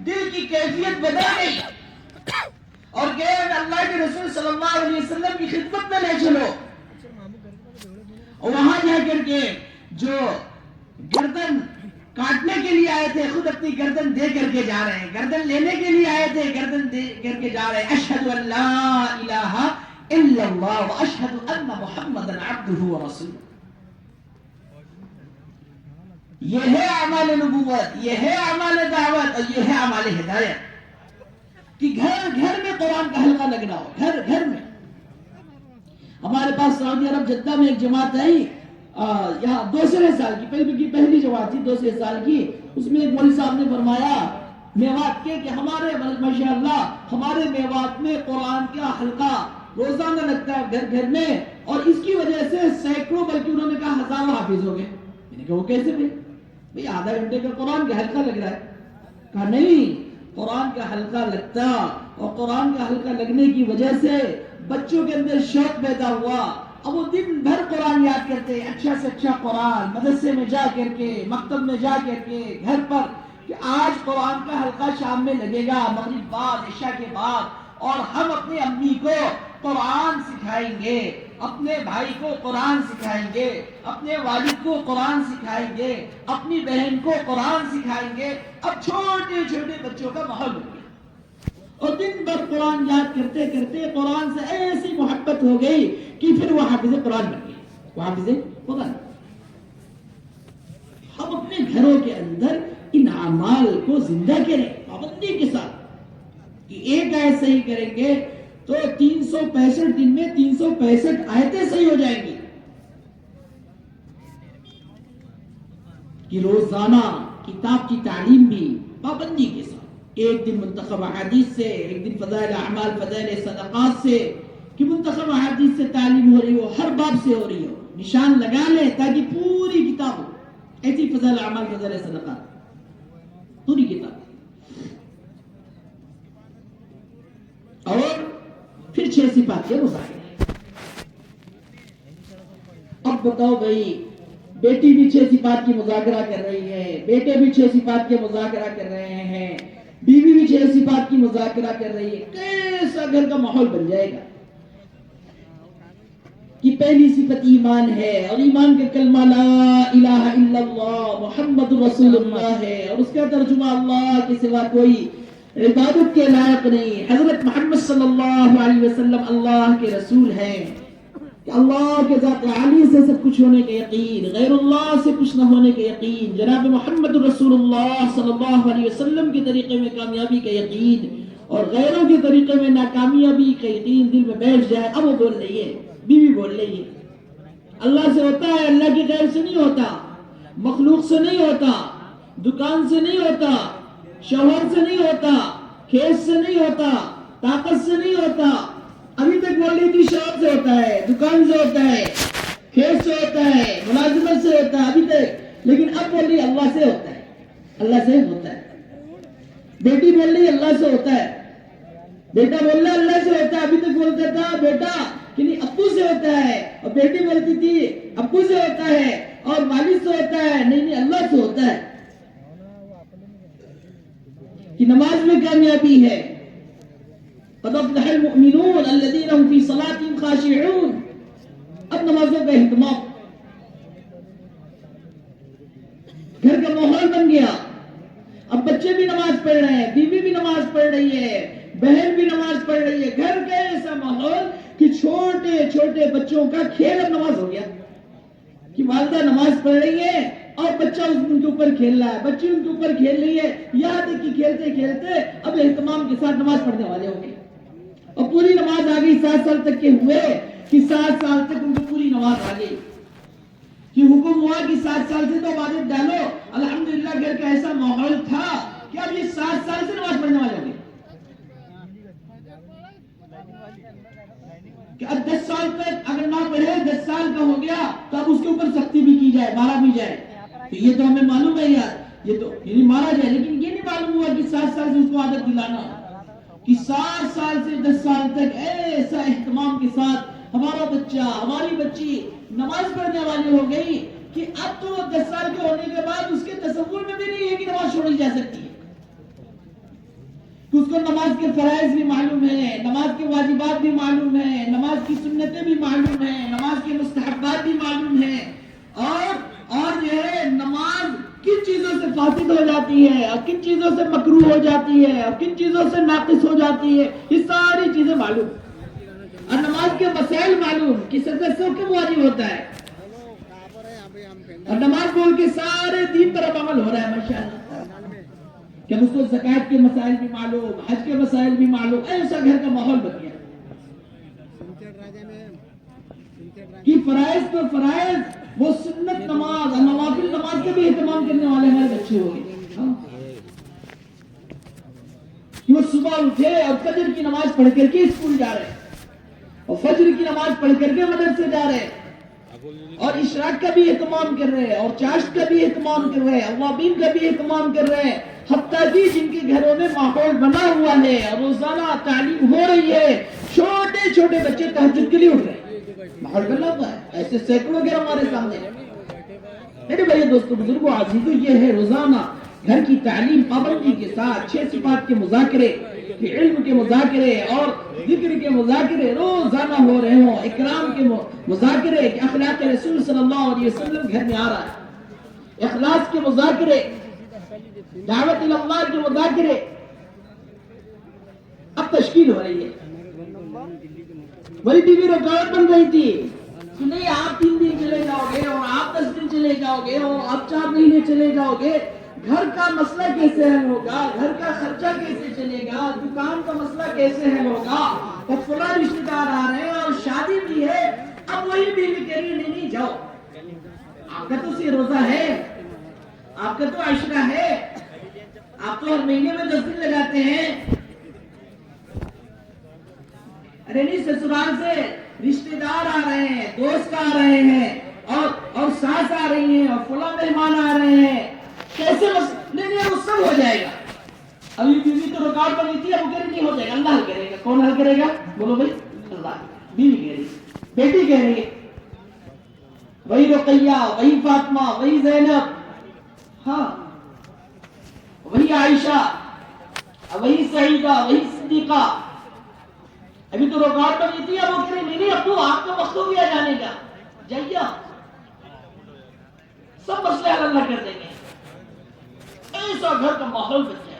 دل کی کیفیت بدل گئی اور کہ اللہ کے رسول صلی اللہ علیہ وسلم کی خدمت میں لے چلو. اور وہاں جا کر کے جو گردن کاٹنے کے لیے آئے تھے خود اپنی گردن دے کر کے جا رہے ہیں, گردن لینے کے لیے آئے تھے گردن دے کر کے جا رہے ہیں. اشہد ان لا الہ الا اللہ واشہد ان محمدا عبدہ ورسولہ. یہ ہے اعمال نبوت, یہ ہے اعمال دعوت, اور یہ ہے اعمال ہدایت کہ گھر گھر میں قرآن کا حلقہ لگنا ہو, گھر گھر میں. ہمارے پاس سعودی عرب جدہ میں ایک جماعت آئی یہاں 2 سال کی پہلی جماعت تھی 2 سال کی. اس میں ایک مولوی صاحب نے فرمایا میوات کے کہ ہمارے ماشاءاللہ ہمارے میوات میں قرآن کا حلقہ روزانہ لگتا ہے گھر گھر میں, اور اس کی وجہ سے سینکڑوں بلکہ انہوں نے کہا ہزاروں حافظ ہو گئے. میں نے کہا وہ کیسے بھائی آدھا گھنٹے کا قرآن کا حلقہ لگ رہا ہے. کہا نہیں, قرآن کا حلقہ لگتا اور قرآن کا حلقہ لگنے کی وجہ سے بچوں کے اندر شوق پیدا ہوا. اب وہ دن بھر قرآن یاد کرتے, اچھا سے اچھا قرآن مدرسے میں جا کر کے, مکتب میں جا کر کے, گھر پر کہ آج قرآن کا حلقہ شام میں لگے گا مغرب بعد عشاء کے بعد, اور ہم اپنی امی کو قرآن سکھائیں گے, اپنے بھائی کو قرآن سکھائیں گے, اپنے والد کو قرآن سکھائیں گے, اپنی بہن کو قرآن سکھائیں گے. اب چھوٹے چھوٹے بچوں کا ماحول بن گیا اور دن بھر قرآن یاد کرتے کرتے قرآن سے ایسی محبت ہو گئی کہ پھر وہ حافظ قرآن بن گئے, وہ حافظ قرآن. ہم اپنے گھروں کے اندر ان اعمال کو زندہ کریں پابندی کے ساتھ کہ ایک آیت صحیح کریں گے تو 365 دن میں 365 آیتیں صحیح ہو جائیں گی. کہ روزانہ کتاب کی تعلیم بھی پابندی کے ساتھ, ایک دن منتخب احادیث سے, ایک دن فضائل اعمال فضائل صدقات سے, کہ منتخب احادیث سے تعلیم ہو رہی ہو, ہر باب سے ہو رہی ہو, نشان لگا لیں تاکہ پوری کتاب ہو. ایسی فضائل اعمال فضائل صدقات پوری کتاب. اور پھر 6 صفات کے مظاہرے. اب بتاؤ بھائی, بیٹی بھی 6 صفات کی مذاکرہ کر رہی ہے, بیٹے بھی 6 صفات کے مذاکرہ کر رہے ہیں, بیوی بھی 6 صفات کی مذاکرہ کر رہی ہے. کیسا گھر کا ماحول بن جائے گا کہ پہلی صفت ایمان ہے, اور ایمان کا کلمہ لا الہ الا اللہ محمد رسول اللہ ہے, اور اس کا ترجمہ اللہ کے سوا کوئی عبادت کے لائق نہیں, حضرت محمد صلی اللہ علیہ وسلم اللہ کے رسول ہیں, کہ اللہ کے ذات عالی سے سب کچھ ہونے کا یقین, غیر اللہ سے کچھ نہ ہونے کا یقین, جناب محمد رسول اللہ صلی اللہ علیہ وسلم کے طریقے میں کامیابی کا یقین, اور غیروں کے طریقے میں ناکامیابی کا یقین دل میں بیٹھ جائے. اب وہ بول رہی ہے, بیوی بول رہی ہے, اللہ سے ہوتا ہے, اللہ کی غیر سے نہیں ہوتا, مخلوق سے نہیں ہوتا, دکان سے نہیں ہوتا, شوہر سے نہیں ہوتا, کھیت سے نہیں ہوتا, طاقت سے نہیں ہوتا. ابھی تک بول رہی تھی شوہر سے ہوتا ہے, دکان سے ہوتا ہے, کھیت سے ہوتا ہے, ملازمت سے ہوتا ہے ابھی تک, لیکن اب بول رہی اللہ سے ہوتا ہے, اللہ سے ہوتا ہے. بیٹی بول رہی اللہ سے ہوتا ہے, بیٹا بول رہا اللہ سے ہوتا ہے. ابھی تک بولتا تھا بیٹا کہ نہیں ابو سے ہوتا ہے, اور بیٹی بولتی تھی ابو سے ہوتا ہے, اور والد سے ہوتا ہے, نہیں اللہ سے ہوتا ہے. کہ نماز میں کامیابی ہے, قد افلح المؤمنون الذين هم في صلاتهم خاشعون. اب نمازوں کا اہتمام, گھر کا ماحول بن گیا. اب بچے بھی نماز پڑھ رہے ہیں, بیوی بھی نماز پڑھ رہی ہے, بہن بھی نماز پڑھ رہی ہے. گھر کا ایسا ماحول کہ چھوٹے چھوٹے بچوں کا کھیل اب نماز ہو گیا, کہ والدہ نماز پڑھ رہی ہے اور بچہ ان کے اوپر کھیل رہا ہے, بچی ان کے اوپر کھیل رہی ہے. یہاں تک کہ کھیلتے کھیلتے اب اہتمام کے ساتھ نماز پڑھنے والے ہو گئے, اور پوری نماز آ گئی. 7 سال تک کے ہوئے کہ 7 سال تک ان کو پوری نماز آ گئی, کہ حکم ہوا کہ 7 سال سے تو عبادت ڈالو. الحمدللہ گھر کا ایسا ماحول تھا کہ اب یہ 7 سال سے نماز پڑھنے والے ہو گئے, کہ اب 10 سال تک اگر نہ پڑھے, 10 سال کا ہو گیا تو اب اس کے اوپر سختی بھی کی جائے, مارا بھی جائے. تو یہ تو ہمیں معلوم ہے یار, یہ تو یعنی مارا جائے, لیکن یہ نہیں معلوم ہوا کہ 7 سال سے اس کو عادت دلانا, کہ 7 سال سے 10 سال تک ایسا اہتمام کے ساتھ ہمارا بچہ ہماری بچی نماز پڑھنے والی ہو گئی کہ اب تو 10 سال کے ہونے کے بعد اس کے تصور میں بھی نہیں ہے کہ نماز چھوڑی جا سکتی ہے. تو اس کو نماز کے فرائض بھی معلوم ہے، نماز کے واجبات بھی معلوم ہے، نماز کی سنتیں بھی معلوم ہیں، نماز کے مستحبات بھی معلوم ہیں، اور جو ہے نماز کن چیزوں سے فاسد ہو جاتی ہے اور کن چیزوں سے مکروہ ہو جاتی ہے اور کن چیزوں سے ناقص ہو جاتی ہے، یہ ساری چیزیں معلوم، اور نماز کے مسائل معلوم کہ سجدہ سو کب واجب ہوتا ہے، اور نماز بول کے سارے دین پر اب عمل ہو رہا ہے ماشاءاللہ، کہ اس کو زکوٰۃ کے مسائل بھی معلوم، حج کے مسائل بھی معلوم، ایسا گھر کا ماحول بن گیا کہ فرائض تو فرائض، وہ سنت نماز اور نوافل نماز کے بھی اہتمام کرنے والے ہمارے بچے ہو گئے، کہ وہ صبح اٹھے اور فجر کی نماز پڑھ کر کے اسکول جا رہے ہیں اور فجر کی نماز پڑھ کر کے مدرسے جا رہے ہیں اور اشراق کا بھی اہتمام کر رہے ہیں اور چاشت کا بھی اہتمام کر رہے ہیں، اوابین کا بھی اہتمام کر رہے ہیں، حتیٰ کہ جن کے گھروں میں ماحول بنا ہوا ہے اور روزانہ تعلیم ہو رہی ہے، چھوٹے چھوٹے بچے تہجد کے لیے اٹھ رہے ہیں، ماحول بنا ہوا ہے، ایسے سینکڑوں گھر ہمارے سامنے۔ میرے بھائی دوستو بزرگوں عزیزو، یہ ہے روزانہ گھر کی تعلیم پابندی کے ساتھ 6 صفات کے مذاکرے، علم کے مذاکرے اور ذکر کے مذاکرے روزانہ ہو رہے ہوں، اکرام کے مذاکرے کہ اخلاق رسول صلی اللہ علیہ وسلم گھر میں آ رہا ہے، اخلاص کے مذاکرے، دعوت اللہ کے مذاکرے اب تشکیل ہو رہی ہے۔ وہی بی بی رکاوٹ بن رہی تھی کہ نہیں آپ 3 دن چلے جاؤ گے اور آپ 10 دن چلے جاؤ گے اور آپ 4 مہینے چلے جاؤ گے، گھر کا مسئلہ کیسے حل ہوگا، گھر کا خرچہ کیسے چلے گا، دکان کا مسئلہ کیسے حل ہوگا، اور فلاں رشتے دار آ رہے ہیں اور شادی بھی ہے۔ اب وہی بیوی کہہ رہی ہے نہیں جاؤ، آپ کا تو سی روزہ ہے، آپ کا تو عشرہ ہے، آپ تو ہر مہینے میں 10 دن لگاتے ہیں، ارے نہیں سسرال سے رشتے دار آ رہے ہیں، دوست آ رہے ہیں اور ساس آ رہی ہیں اور فلاں مہمان آ رہے ہیں، کیسے نہیں وہ سب ہو جائے گا۔ ابھی بیوی تو رکاوٹ بنی تھی، اب وہ کہہ رہی نہیں ہو جائے گا، اللہ حل کرے گا۔ کون حل کرے گا؟ بولو بھائی، اللہ۔ بیوی کہہ رہی ہے، بیٹی کہہ رہی ہے، وہی رقیہ، وہی فاطمہ، وہی زینب، ہاں وہی عائشہ، وہی سعیدہ، وہی صدیقہ، ابھی تو رکاوٹ بنی تھی، اب وہ کہہ رہی نہیں ابو آپ کا وقت ہو گیا جانے کا، جائیے سب مسئلے حل اللہ کر دیں گے۔ ایسا گھر کا ماحول بن جائے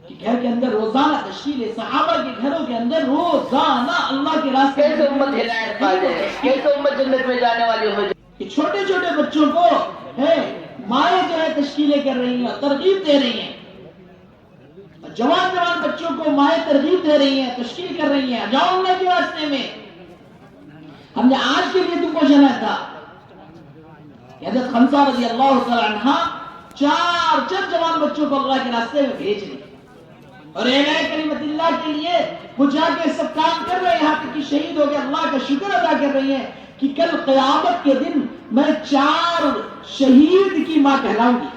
کہ گھر کے اندر روزانہ تشکیل ہے، صحابہ کے گھروں کے اندر روزانہ اللہ کے راستے کیسے امت ہدایت پا جائے، کیسے امت جنت میں جانے والی ہو جائے، کہ چھوٹے چھوٹے بچوں کو مائیں جو ہے تشکیلیں کر رہی ہیں، ترغیب دے رہی ہیں، جوان بچوں کو مائیں ترغیب دے رہی ہیں، تشکیل کر رہی ہیں، جاؤ اللہ کے راستے میں۔ ہم نے آج کے لیے تم کو جانا تھا، حضرت خمسہ رضی اللہ تعالی عنہ 4 جوان بچوں کو اللہ کے راستے میں بھیج لی اور اعلاء کلمت اللہ کے لیے وہ جا کے سب کام کر رہے ہیں، یہاں تک کہ شہید ہو کے اللہ کا شکر ادا کر رہی ہیں کہ کل قیامت کے دن میں 4 شہید کی ماں کہلاؤں گی۔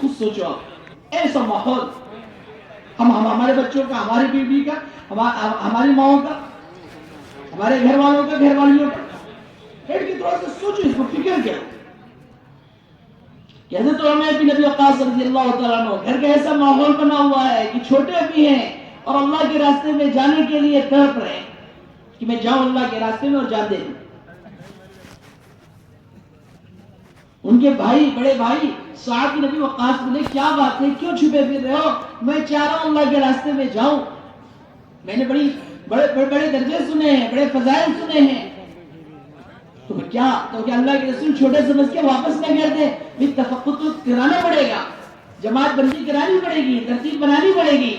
خود سوچو آپ، ایسا ماحول ہم ہمارے بچوں کا، ہماری بیوی کا، ہماری ماؤں کا، ہمارے گھر والوں کا، گھر والیوں کا، کی طرح سے سوچو، اس کو فکر کیا کہ حضرت عمر بن ابی وقاص رضی اللہ تعالیٰ عنہ گھر کا ایسا ماحول بنا ہوا ہے کہ چھوٹے بھی ہیں اور اللہ کے راستے میں جانے کے لیے تڑپ رہے ہیں کہ میں جاؤں اللہ کے راستے میں اور جان دے دوں۔ ان کے بھائی، بڑے بھائی سعد بن ابی وقاص بولے کیا بات ہے، کیوں چھپے پھر رہے ہو، میں چاہ رہا ہوں اللہ کے راستے میں جاؤں، میں نے بڑے درجے سنے ہیں، بڑے فضائل سنے ہیں، تو کیا اللہ کے رسول چھوٹے سمجھ کے واپس نہ کر دے، بھی تفقد کرانا پڑے گا، جماعت بندی کرانی پڑے گی، ترتیب بنانی پڑے گی۔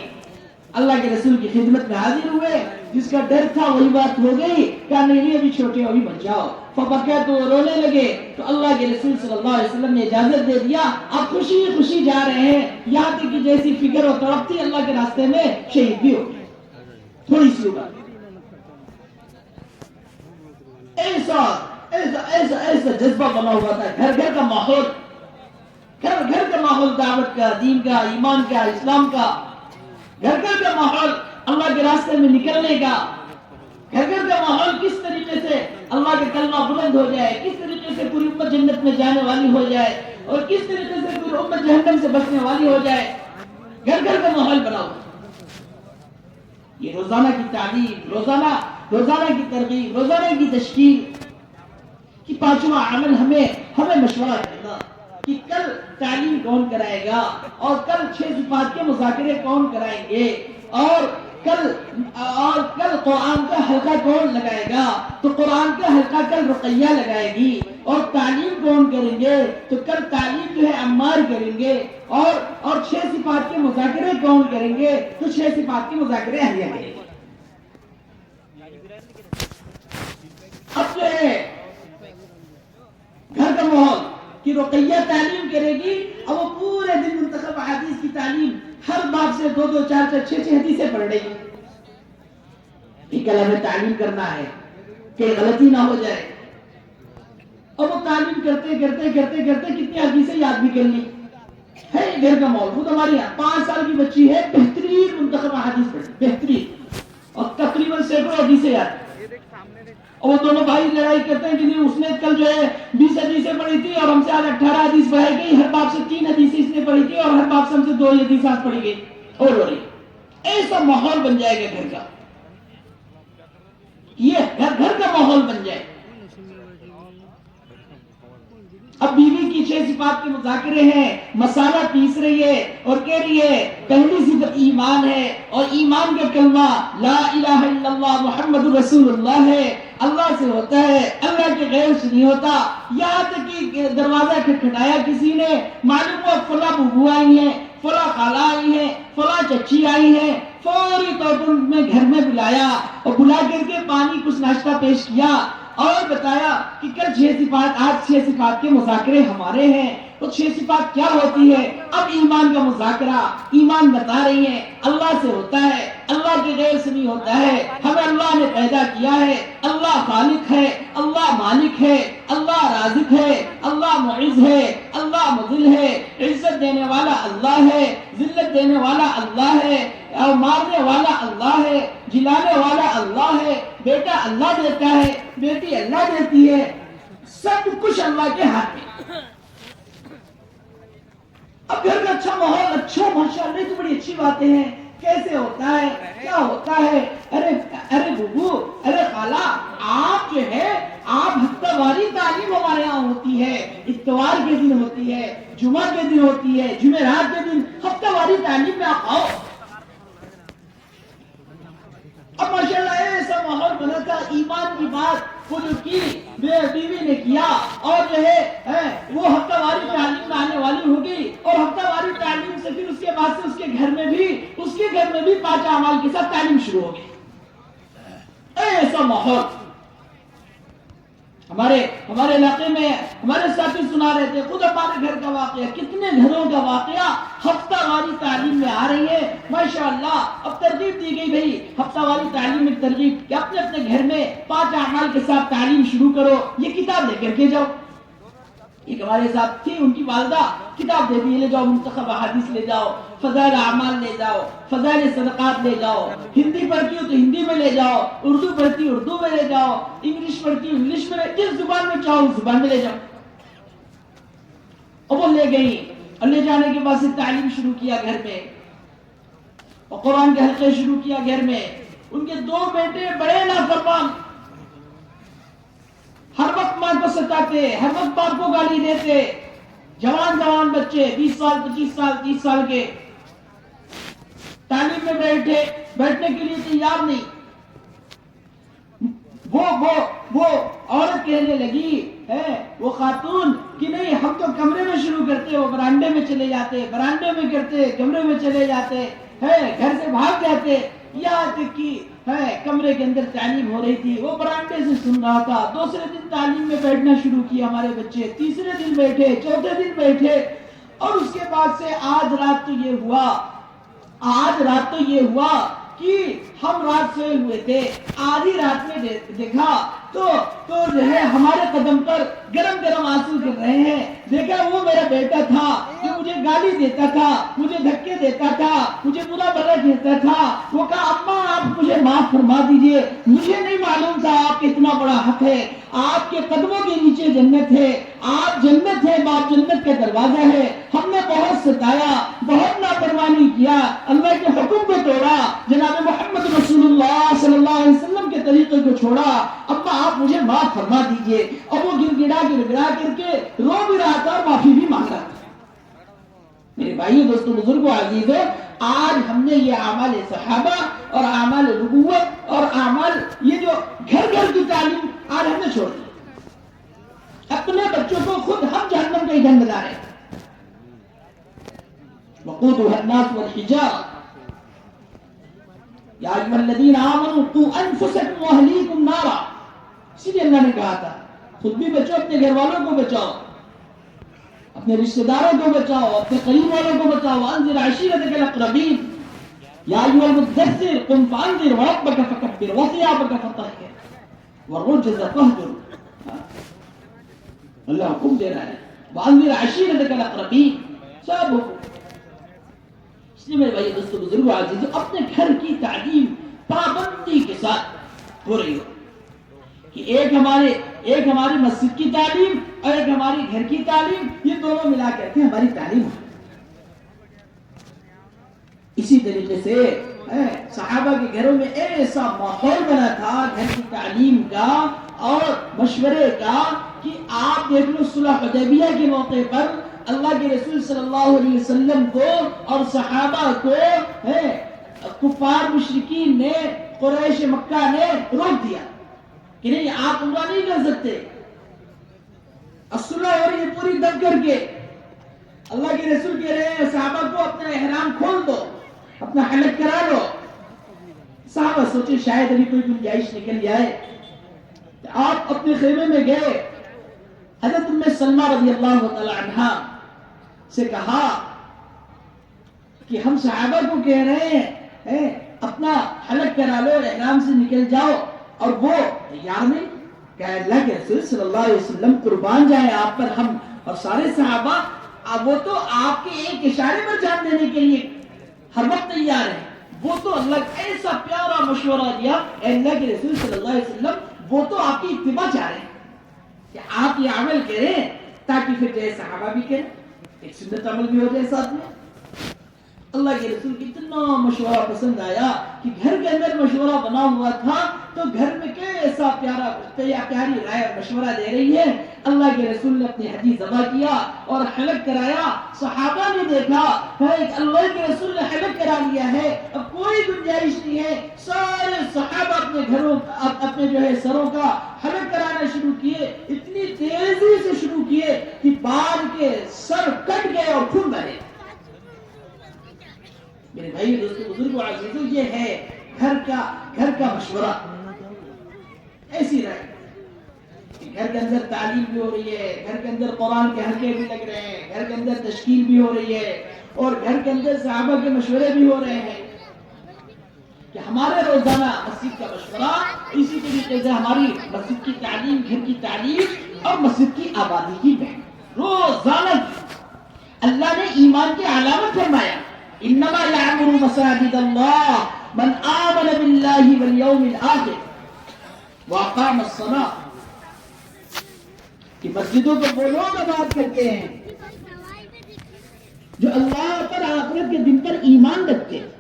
اللہ کے رسول کی خدمت میں حاضر ہوئے، جس کا ڈر تھا وہی بات ہو گئی، کہا نہیں ابھی چھوٹے ہو، ابھی بچ جاؤ، فبکا تو رونے لگے، تو اللہ کے رسول صلی اللہ علیہ وسلم نے اجازت دے دیا، آپ خوشی خوشی جا رہے ہیں، یہاں تک کہ جیسی فکر و تڑپ تھی اللہ کے راستے میں شہید بھی ہو گئے۔ تھوڑی سی بات ایسا جذبہ بنا ہوا تھا، گھر کا ماحول، گھر کا ماحول دعوت کا، دین کا، ایمان کا، اسلام کا، گھر کا ماحول اللہ کے راستے میں نکلنے کا، گھر کا ماحول کس طریقے سے اللہ کا کلمہ بلند ہو جائے، کس طریقے سے پوری امت جنت میں جانے والی ہو جائے، اور کس طریقے سے پھر امت جہنم سے بچنے والی ہو جائے. گھر گھر کا ماحول بناؤ. یہ روزانہ کی تعلیم، روزانہ کی ترغیب، روزانہ کی تشکیل کہ پانچواں عمل ہمیں مشورہ کرنا کہ کل تعلیم کون کرائے گا، اور کل 6 صفات کے مذاکرے کون کرائیں گے، اور کل قرآن کا حلقہ کون لگائے گا. تو قرآن کا حلقہ کل رقیہ لگائے گی. اور تعلیم کون کریں گے، تو کل تعلیم جو ہے عمار کریں گے. اور 6 صفات کے مذاکرے کون کریں گے، تو 6 صفات کے مذاکرے اہلیہ کریں گے. اب جو ہے گھر کا ماحول کہ رقیہ تعلیم کرے گی، اور وہ پورے دن منتخب احادیث کی تعلیم، ہر باب سے 2 4 6 حدیثیں پڑھ رہی ہیں. کل ہمیں تعلیم کرنا ہے کہ غلطی نہ ہو جائے. اور وہ تعلیم کرتے کتنی حدیثیں یاد بھی کر لی ہے. گھر کا ماحول خود ہمارے یہاں 5 سال کی بچی ہے، بہترین منتخب احادیث پڑھی، بہترین، اور تقریباً سینکڑوں حدیثیں یاد. اور وہ دونوں بھائی لڑائی کرتے ہیں کہ نہیں اس نے کل جو ہے 20 حدیثیں پڑھی تھی اور ہم سے آج 18 حدیث پڑھائی گئی، ہر باب سے 3 حدیثیں اس نے پڑھی تھی اور ہر باب سے ہم سے 2 حدیث پڑھی گئی. اور ہو رہی ایسا ماحول بن جائے گا گھر کا. یہ گھر کا ماحول بن جائے. اب بیوی کی 6 صفات کے مذاکرے ہیں، مسالہ پیس رہی ہے اور کہہ رہی ہے پہلی صفت ایمان ہے، اور ایمان کا کلمہ لا الہ الا اللہ محمد رسول اللہ ہے. اللہ سے ہوتا ہے، اللہ کے غیر سے نہیں ہوتا. یہاں تک کہ دروازہ کھٹکھٹایا کسی نے، معلوم ہوا فلاں بوبو آئی ہیں، فلاں خالہ آئی ہیں، فلاں چچی آئی ہیں، فوری طور پر میں گھر میں بلایا اور بلا کر کے پانی کچھ ناشتہ پیش کیا اور بتایا کہ کل 6 صفات، آج 6 صفات کے مذاکرے ہمارے ہیں. تو 6 صفات کیا ہوتی ہے؟ اب ایمان کا مذاکرہ. ایمان بتا رہی ہے اللہ سے ہوتا ہے، اللہ کے غیر سے نہیں ہوتا ہے. ہمیں اللہ نے پیدا کیا ہے، اللہ خالق ہے، اللہ مالک ہے، اللہ رازق ہے، اللہ معز ہے، اللہ مذل ہے. عزت دینے والا اللہ ہے، ذلت دینے والا اللہ ہے، اور مارنے والا اللہ ہے، جلانے والا اللہ ہے. بیٹا اللہ دیتا ہے، بیٹی اللہ دیتی ہے، سب کچھ اللہ کے ہاتھ میں. اب گھر کا اچھا ماحول، اچھا ماشاءاللہ تو بڑی اچھی باتیں ہیں. کیسے ہوتا ہے، کیا ہوتا ہے؟ ارے ببو، ارے خالہ، آپ جو ہے آپ ہفتہ واری تعلیم ہمارے یہاں ہوتی ہے، اتوار کے دن ہوتی ہے، جمعہ کے دن ہوتی ہے، جمعرات کے دن ہفتہ واری تعلیم میں آپ آؤ. اب ماشاءاللہ ایسا ماحول بنا تھا. ایمان کی بات وہ جو کی بیوی نے کیا، اور جو ہے وہ ہفتہ واری تعلیم میں آنے والی ہوگی، اور ہفتہ واری تعلیم سے پھر اس کے بعد سے اس کے گھر میں بھی 5 اعمال کے ساتھ تعلیم شروع ہوگی. ایسا ماحول ہمارے علاقے میں ہمارے ساتھی سنا رہے تھے، خود ہمارے گھر کا واقعہ، کتنے گھروں کا واقعہ ہفتہ واری تعلیم میں آ رہی ہے ماشاءاللہ. اب ترغیب دی گئی بھائی ہفتہ واری تعلیم میں ترغیب کہ اپنے گھر میں 5 اعمال کے ساتھ تعلیم شروع کرو، یہ کتاب لے کر کے جاؤ. ایک ہمارے ساتھ تھی، ان کی والدہ کتاب دے دی، لے جاؤ منتخب احادیث لے جاؤ، فضائل اعمال لے جاؤ، فضائل صدقات لے جاؤ، ہندی پڑھتی ہو تو ہندی میں لے جاؤ، اردو پڑھتی اردو میں لے جاؤ، انگلش پڑھتی انگلش میں، جس زبان میں چاہو اس زبان میں لے جاؤ. اور وہ لے گئی، اور لے جانے کے بعد سے تعلیم شروع کیا گھر میں، اور قرآن کے حلقے شروع کیا گھر میں. ان کے 2 بیٹے بڑے نافرمان، ہر وقت ماں کو ستاتے، ہر وقت باپ کو گالی دیتے. جوان بچے 20 سال 25 سال 30 سال کے، تعلیم میں بیٹھنے کے لیے تیار نہیں. وہ عورت کہنے لگی ہے، وہ خاتون کہ نہیں ہم تو کمرے میں شروع کرتے، وہ برانڈے میں چلے جاتے، برانڈے میں کرتے، کمرے میں چلے جاتے ہے، گھر سے بھاگ جاتے. یہاں تک کہ کمرے کے اندر تعلیم ہو رہی تھی، وہ برانڈے سے سن رہا تھا. دوسرے دن تعلیم میں بیٹھنا شروع کیا ہمارے بچے، تیسرے دن بیٹھے، چوتھے دن بیٹھے. اور اس کے بعد سے آج رات تو یہ ہوا کہ ہم رات سوئے ہوئے تھے، آدھی رات میں دیکھا تو جو ہے ہمارے قدم پر گرم آنسو گر رہے ہیں. دیکھا وہ میرا بیٹا تھا جو مجھے گالی دیتا تھا، مجھے دھکے دیتا تھا، مجھے برا بھلا کہتا تھا، وہ کہا اماں آپ مجھے معاف فرما دیجئے، مجھے نہیں معلوم تھا آپ کا اتنا بڑا حق ہے، آپ کے قدموں کے نیچے جنت ہے، آپ جنت ہے، باپ جنت کا دروازہ ہے، ہم نے بہت ستایا، بہت نافرمانی کیا، اللہ کے حکم کو توڑا، جناب محمد رسول اللہ صلی اللہ علیہ وسلم کے طریقے کو چھوڑا، اماں آپ مجھے معاف فرما دیجئے۔ اور وہ گڑ گڑا کر کے رو بھی رہا تھا اور معافی بھی مانگ رہا تھا۔ میرے بھائیو دوستو بزرگوں عزیزوں، آج ہم نے یہ اعمال صحابہ اور اعمال نبوت اور اعمال یہ جو گھر گھر کی تعلیم آج ہم نے چھوڑ دی، اپنے بچوں کو خود ہم جہنم کا ایندھن بنا رہے ہیں۔ وقودها الناس والحجارة یا ایھا الذین آمنوا قوا انفسکم واہلیکم نارا، اسی لیے اللہ نے کہا تھا خود بھی بچو، اپنے گھر والوں کو بچاؤ، اپنے رشتہ داروں کو بچاؤ، اپنے قریب والوں کو بچاؤ، وانذر عشیرتک الاقربین یا ایھا المدثر قم فانذر وربک فکبر وثیابک فطہر والرجز فاہجر۔ اللہ حکم دے رہا ہے وانذر عشیرتک الاقربین، سب حکم۔ اس لیے میرے بھائی دوستو بزرگوں عزیزوں، اپنے گھر کی تعلیم پابندی کے ساتھ ہو رہی ہو کہ ایک ہماری مسجد کی تعلیم اور ایک ہماری گھر کی تعلیم، یہ دونوں ملا کر کے ہماری تعلیم ہے۔ اسی طریقے سے صحابہ کے گھروں میں ایسا ماحول بنا تھا گھر کی تعلیم کا اور مشورے کا کہ آپ دیکھ لو صلح حدیبیہ کے موقع پر اللہ کے رسول صلی اللہ علیہ وسلم کو اور صحابہ کو کفار مشرکین نے، قریش مکہ نے روک دیا کہ نہیں آپ عمرہ نہیں کر سکتے، صلح ہو رہی ہے پوری دب کر کے۔ اللہ کے رسول کہہ رہے ہیں صحابہ کو اپنا احرام کھول دو، اپنا حلق کرا لو۔ صحابہ سوچے شاید ابھی کوئی گنجائش نکل جائے، آپ اپنے خیمے میں گئے، حضرت ام سلمہ رضی اللہ تعالی عنہا سے کہا کہ ہم صحابہ کو کہہ رہے ہیں اپنا حلق کرا لو، احرام سے نکل جاؤ، اور وہ تیار نہیں۔ کہ اللہ کے رسول صلی اللہ علیہ وسلم قربان جائیں آپ پر، ہم اور سارے صحابہ وہ تو آپ کے ایک اشارے پر جان دینے کے لیے ہر وقت تیار ہیں۔ وہ تو اللہ کا ایسا پیارا مشورہ دیا، اے اللہ کے رسول صلی اللہ علیہ وسلم وہ تو آپ کی اتباع چاہ رہے ہیں کہ آپ یہ عمل کریں تاکہ پھر جیسے صحابہ بھی کریں، ایک سنت عمل بھی ہو جائے ساتھ میں۔ اللہ کے رسول کی اتنا مشورہ پسند آیا کہ گھر کے اندر مشورہ بنا ہوا تھا تو گھر میں کیسا پیاری رائے اور مشورہ دے رہی ہے۔ اللہ کے رسول نے اپنی حدیث ذبح کیا اور حلق کرایا، صحابہ نے دیکھا اللہ کے رسول نے حلق کرا لیا ہے، اب کوئی گنجائش نہیں ہے، سارے صحابہ اپنے گھروں اپنے جو ہے سروں کا حلق کرانا شروع کیے، اتنی تیزی سے شروع کیے کہ بال کے سر کٹ گئے اور خون بہے۔ میرے بھائی دوستو بزرگوں عزیزوں، یہ ہے گھر کا مشورہ۔ ایسی رائے کہ گھر کے اندر تعلیم بھی ہو رہی ہے، گھر کے اندر قرآن کے حلقے بھی لگ رہے ہیں، گھر کے اندر تشکیل بھی ہو رہی ہے، اور گھر کے اندر صحابہ کے مشورے بھی ہو رہے ہیں کہ ہمارے روزانہ مسجد کا مشورہ، اسی طریقے سے ہماری مسجد کی تعلیم، گھر کی تعلیم اور مسجد کی آبادی کی محنت روزانہ۔ اللہ نے ایمان کی علامت فرمایا انما یعمر مساجد اللہ من آمن باللہ والیوم الآخر واقام الصلاۃ، کہ مسجدوں کو وہ لوگ آباد کرتے ہیں جو اللہ پر آخرت کے دن پر ایمان رکھتے ہیں،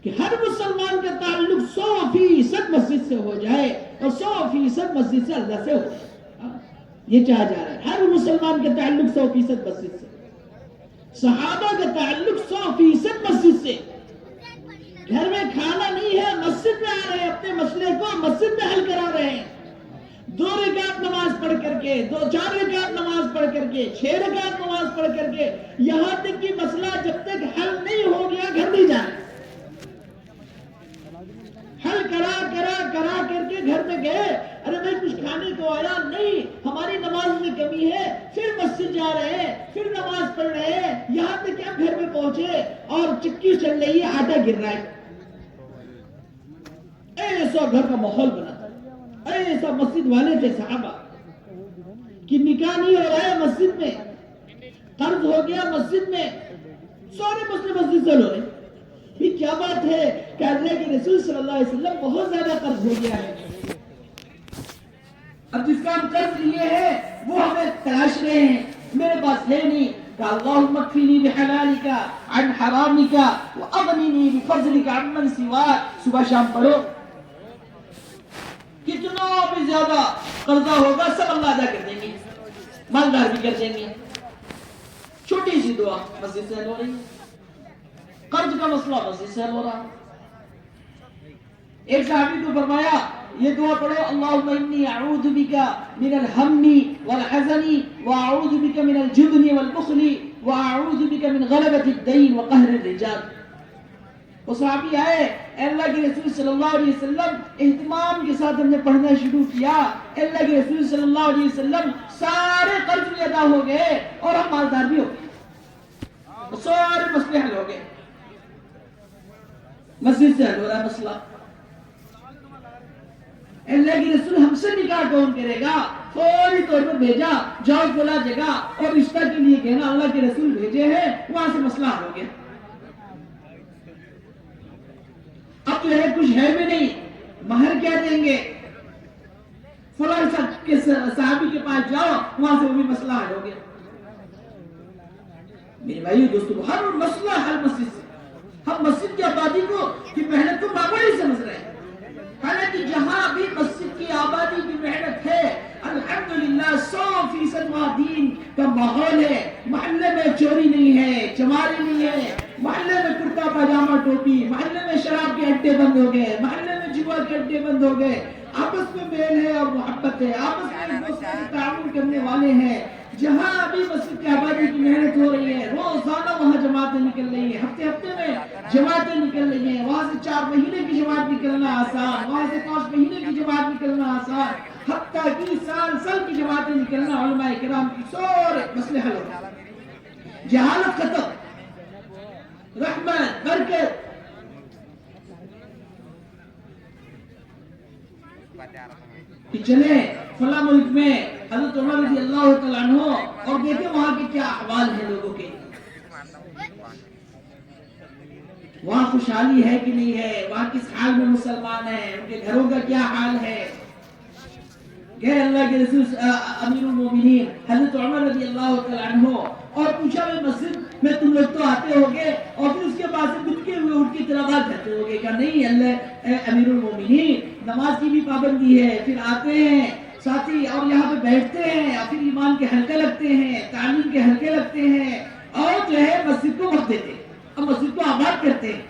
کہ ہر مسلمان کا تعلق 100% مسجد سے ہو جائے اور 100% مسجد سے اللہ سے ہو جائے۔ یہ چاہا جا رہا ہے ہر مسلمان کا تعلق 100% مسجد سے، صحابہ کا تعلق 100% مسجد سے۔ گھر میں کھانا نہیں ہے، مسجد میں آ رہے ہیں، اپنے مسئلے کو مسجد میں حل کرا رہے ہیں، 2 رکعت نماز پڑھ کر کے، 4 رکعت نماز پڑھ کر کے، 6 رکعت نماز پڑھ کر کے، یہاں تک کہ مسئلہ جب تک حل نہیں ہو گیا گھر نہیں جانا، حل کرا کر کے گھر میں گئے، ارے بھائی کچھ کھانے کو آیا نہیں، ہماری نماز میں کمی ہے، پھر مسجد جا رہے ہیں، پھر نماز پڑھ رہے ہیں، یہاں تک کہ ہم گھر میں پہنچے اور چکی چل رہی ہے، آٹا گر رہا ہے۔ ایسا گھر کا ماحول بنا تھا، ایسا مسجد والے تھے صحابہ کہ نکاح نہیں ہو رہا ہے مسجد میں، قرض ہو گیا مسجد میں، سارے مسئلے مسجد سے ہو رہے. یہ کیا بات ہے کہ اللہ کے رسول صلی اللہ علیہ وسلم بہت زیادہ قرض ہو گیا ہے. اب جس کا ہم قرض لیے ہیں وہ ہمیں تلاش رہے ہیں، میرے پاس ہے نہیں. کہ اللہم اکفنی بحلالک عن حرامک واغننی بفضلک عمن سواک. صبح شام پڑھو، کتنا بھی زیادہ قرضہ ہوگا سب اللہ ادا کر دیں گے، مالدار بھی کر دیں گے. چھوٹی سی دعا مسجد سے حل ہو رہی ہے، قرض کا مسئلہ مسجد سے حل ہو رہا ہے. ایک صحابی کو فرمایا یہ دعا پڑھو، اللہم انی اعوذ بک من الہم والحزن واعوذ بک من الجبن والبخل واعوذ بک من غلبۃ الدین وقہر الرجال. وہ صحابی آئے، اے اللہ کے رسول صلی اللہ علیہ وسلم، اہتمام کے ساتھ ہم نے پڑھنا شروع کیا. اے اللہ کے رسول صلی اللہ علیہ وسلم، سارے قرض بھی ادا ہو گئے اور ہم مالدار بھی ہو گئے، سارے مسئلے حل ہو گئے. مسجد سے حل ہو رہا ہے مسئلہ. اللہ کے رسول ہم سے نکاح کون کرے گا؟ فوری طور پر بھیجا، جاؤ کھلا جگہ اور رشتہ کے لیے کہنا اللہ کے رسول بھیجے ہیں، وہاں سے مسئلہ حل ہو گیا. اب جو ہے کچھ ہے بھی نہیں، مہر کیا دیں گے؟ فلاں صحابی کے پاس جاؤ، وہاں سے وہ بھی مسئلہ حل ہو گیا. میرے بھائیو دوستو، ہر مسئلہ حل مسجد سے. ہم مسجد کی آبادی کو کی محنت کو معمولی سمجھ رہے ہیں، حالانکہ جہاں بھی مسجد کی آبادی کی محنت ہے الحمدللہ 100% وہاں دین کا ماحول ہے. محلے میں چوری نہیں ہے، چماری نہیں ہے، محلے میں کرتا پاجامہ ٹوپی، محلے میں شراب کے اڈے بند ہو گئے، محلے میں جوا کے اڈے بند ہو گئے. آپس میں میل ہے اور محبت ہے، آپس میں ایک دوسرے سے تعاون کرنے والے ہیں. جہاں بھی مسجد کی آبادی کی محنت ہو رہی ہے روزانہ وہاں جماعتیں نکل رہی ہیں، ہفتے ہفتے میں جماعتیں نکل رہی ہیں. وہاں سے 4 مہینے کی جماعت نکلنا آسان، وہاں سے 5 مہینے کی جماعت نکلنا آسان، حتیٰ کہ سال کی جماعتیں نکلنا علماء کرام کی سارے مسئلے حل ہو گئے. جہالت ختم، رحمت، برکت. کہ چلے فلاں ملک میں حضرت عمر رضی اللہ تعالیٰ عنہ اور دیکھیں وہاں کے کیا احوال ہیں لوگوں کے، وہاں خوشحالی ہے کہ نہیں ہے، وہاں کس حال میں مسلمان ہیں، ان کے گھروں کا کیا حال ہے. کہ اللہ کے رسول امیر المومنین حضرت عمر رضی اللہ تعالیٰ عنہ اور پوچھا بھائی مسجد میں تم لوگ تو آتے ہوگے اور پھر اس کے بعد سے دھکے ہوئے اٹھ کی تلاوت کرتے ہوگے؟ کہ نہیں اللہ امیر المومنین نماز کی بھی پابندی ہے، پھر آتے ہیں ساتھی اور یہاں پہ بیٹھتے ہیں اور پھر ایمان کے حلقے لگتے ہیں، تعلیم کے حلقے لگتے ہیں اور جو ہے مسجد کو وقت دیتے ہیں اور مسجد کو آباد کرتے ہیں.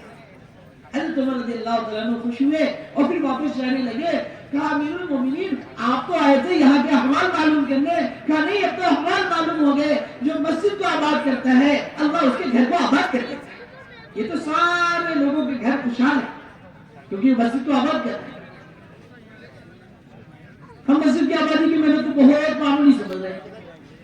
حضرت عمر رضی اللہ تعالیٰ عنہ خوش ہوئے اور پھر واپس جانے لگے. کہا امیر المومنین آپ تو آئے تھے یہاں کے احوال معلوم کرنے. کہا نہیں اب تو احوال معلوم ہو گئے، جو مسجد کو آباد کرتا ہے اللہ اس کے گھر کو آباد کرتا ہے. یہ تو سارے لوگوں کے گھر خوشحال ہے کیونکہ مسجد کو آباد کرتا ہے. ہم مسجد کی آبادی کی محنت کو بہت معمولی سمجھ رہے ہیں.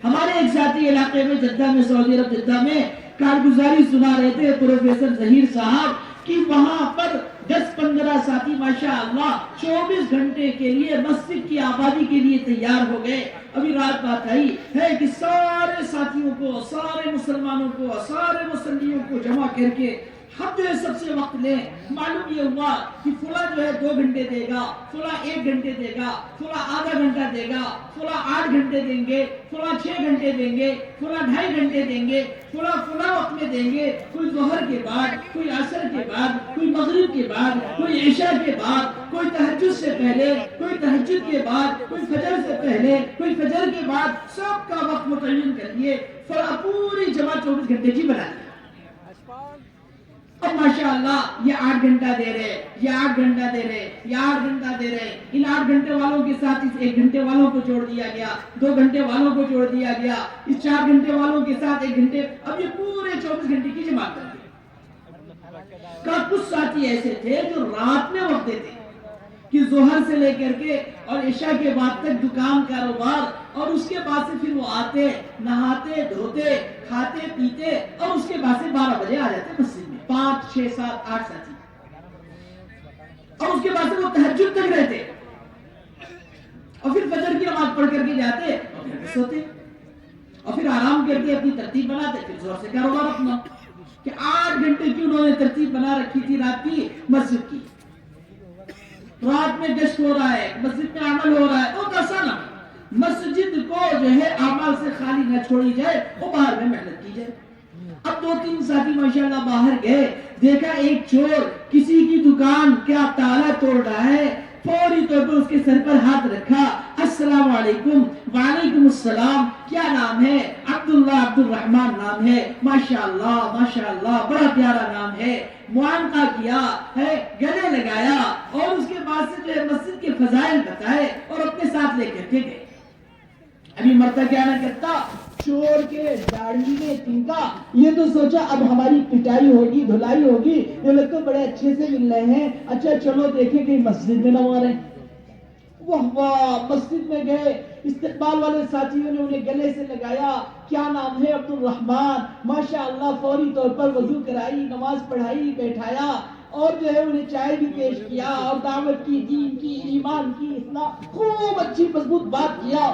ہمارے ایک ساتھی علاقے میں جدہ میں سعودی عرب جدہ میں کارگزاری سنا رہے تھے پروفیسر ظہیر صاحب کہ وہاں پر 10-15 ساتھی ماشاءاللہ 24 گھنٹے کے لیے مسجد کی آبادی کے لیے تیار ہو گئے. ابھی رات بات آئی ہے کہ سارے ساتھیوں کو، سارے مسلمانوں کو، سارے مسلمانوں کو جمع کر کے ہم جو ہے سب سے وقت لیں. معلوم یہ ہوا کہ فلاں جو ہے 2 گھنٹے دے گا، فلاں 1 گھنٹے دے گا، فلاں آدھا گھنٹہ دے گا، فلاں 8 گھنٹے دیں گے، فلاں 6 گھنٹے دیں گے، فلاں 2.5 گھنٹے دیں گے، فلاں وقت میں دیں گے. کوئی ظہر کے بعد، کوئی عصر کے بعد، کوئی مغرب کے بعد، کوئی عشاء کے بعد، کوئی تہجد سے پہلے، کوئی تہجد کے بعد، کوئی فجر سے پہلے، کوئی فجر کے بعد. سب کا وقت متعین کر لیے پوری جماعت 24 گھنٹے کی بنا دی. اب ماشاءاللہ یہ 8 گھنٹہ دے رہے، یہ 8 گھنٹہ دے رہے، یہ 8 گھنٹہ دے رہے. ان 8 گھنٹے والوں کے ساتھ اس 1 گھنٹے والوں کو جوڑ دیا گیا، 2 گھنٹے والوں کو جوڑ دیا گیا، اس 4 گھنٹے والوں کے ساتھ 1 گھنٹے. اب یہ پورے 24 گھنٹے کی جماعت کر دی. کچھ ساتھی ایسے تھے جو رات میں وقت دیتے کہ ظہر سے لے کر کے اور عشاء کے بعد تک دکان کاروبار، اور اس کے بعد سے پھر وہ آتے، نہاتے، دھوتے، کھاتے، پیتے اور اس کے بعد سے 12 بجے آ جاتے مسجد میں. 5 6 7 8 ساتھی اور اس کے بعد سے وہ تہجد تک رہتے اور پھر فجر کی نماز پڑھ کر کے جاتے اور پھر سوتے. اور پھر آرام کر کے اپنی ترتیب بناتے، پھر زور سے کاروبار اپنا کہ 8 گھنٹے کی انہوں نے ترتیب بنا رکھی تھی رات کی مسجد کی، رات میں گشت ہو رہا ہے، مسجد میں عمل ہو رہا ہے، بہت آسان ہے۔ مسجد کو جو ہے اعمال سے خالی نہ چھوڑی جائے، وہ باہر میں محنت کی جائے۔ اب 2-3 ساتھی ماشاءاللہ باہر گئے، دیکھا ایک چور کسی کی دکان کیا تالا توڑ رہا ہے، فوری طور پر اس کے سر پر ہاتھ رکھا، السلام علیکم، وعلیکم السلام، کیا نام ہے؟ عبداللہ، عبد الرحمن نام ہے، ماشاءاللہ ماشاءاللہ بڑا پیارا نام ہے، معانقہ کیا ہے، گلے لگایا، اور اس کے بعد سے جو ہے مسجد کے فضائل بتائے اور اپنے ساتھ لے کر کے گئے۔ ابھی مرتا کیا نہ کرتا، چور کے داڑھی میں تنکا، یہ تو سوچا اب ہماری پٹائی ہوگی، دھلائی ہوگی، یہ لوگ تو بڑے اچھے سے مل رہے ہیں، اچھا چلو دیکھیں کہ مسجد میں نہ مارے۔ واہ واہ، مسجد میں گئے، استقبال والے ساتھیوں نے انہیں گلے سے لگایا، کیا نام ہے؟ عبد الرحمن، ماشاءاللہ، فوری طور پر وضو کرائی، نماز پڑھائی، بیٹھایا، اور جو ہے انہیں چائے بھی پیش کیا، اور دعوت کی، دین کی، ایمان کی، اسلام، خوب اچھی مضبوط بات کیا۔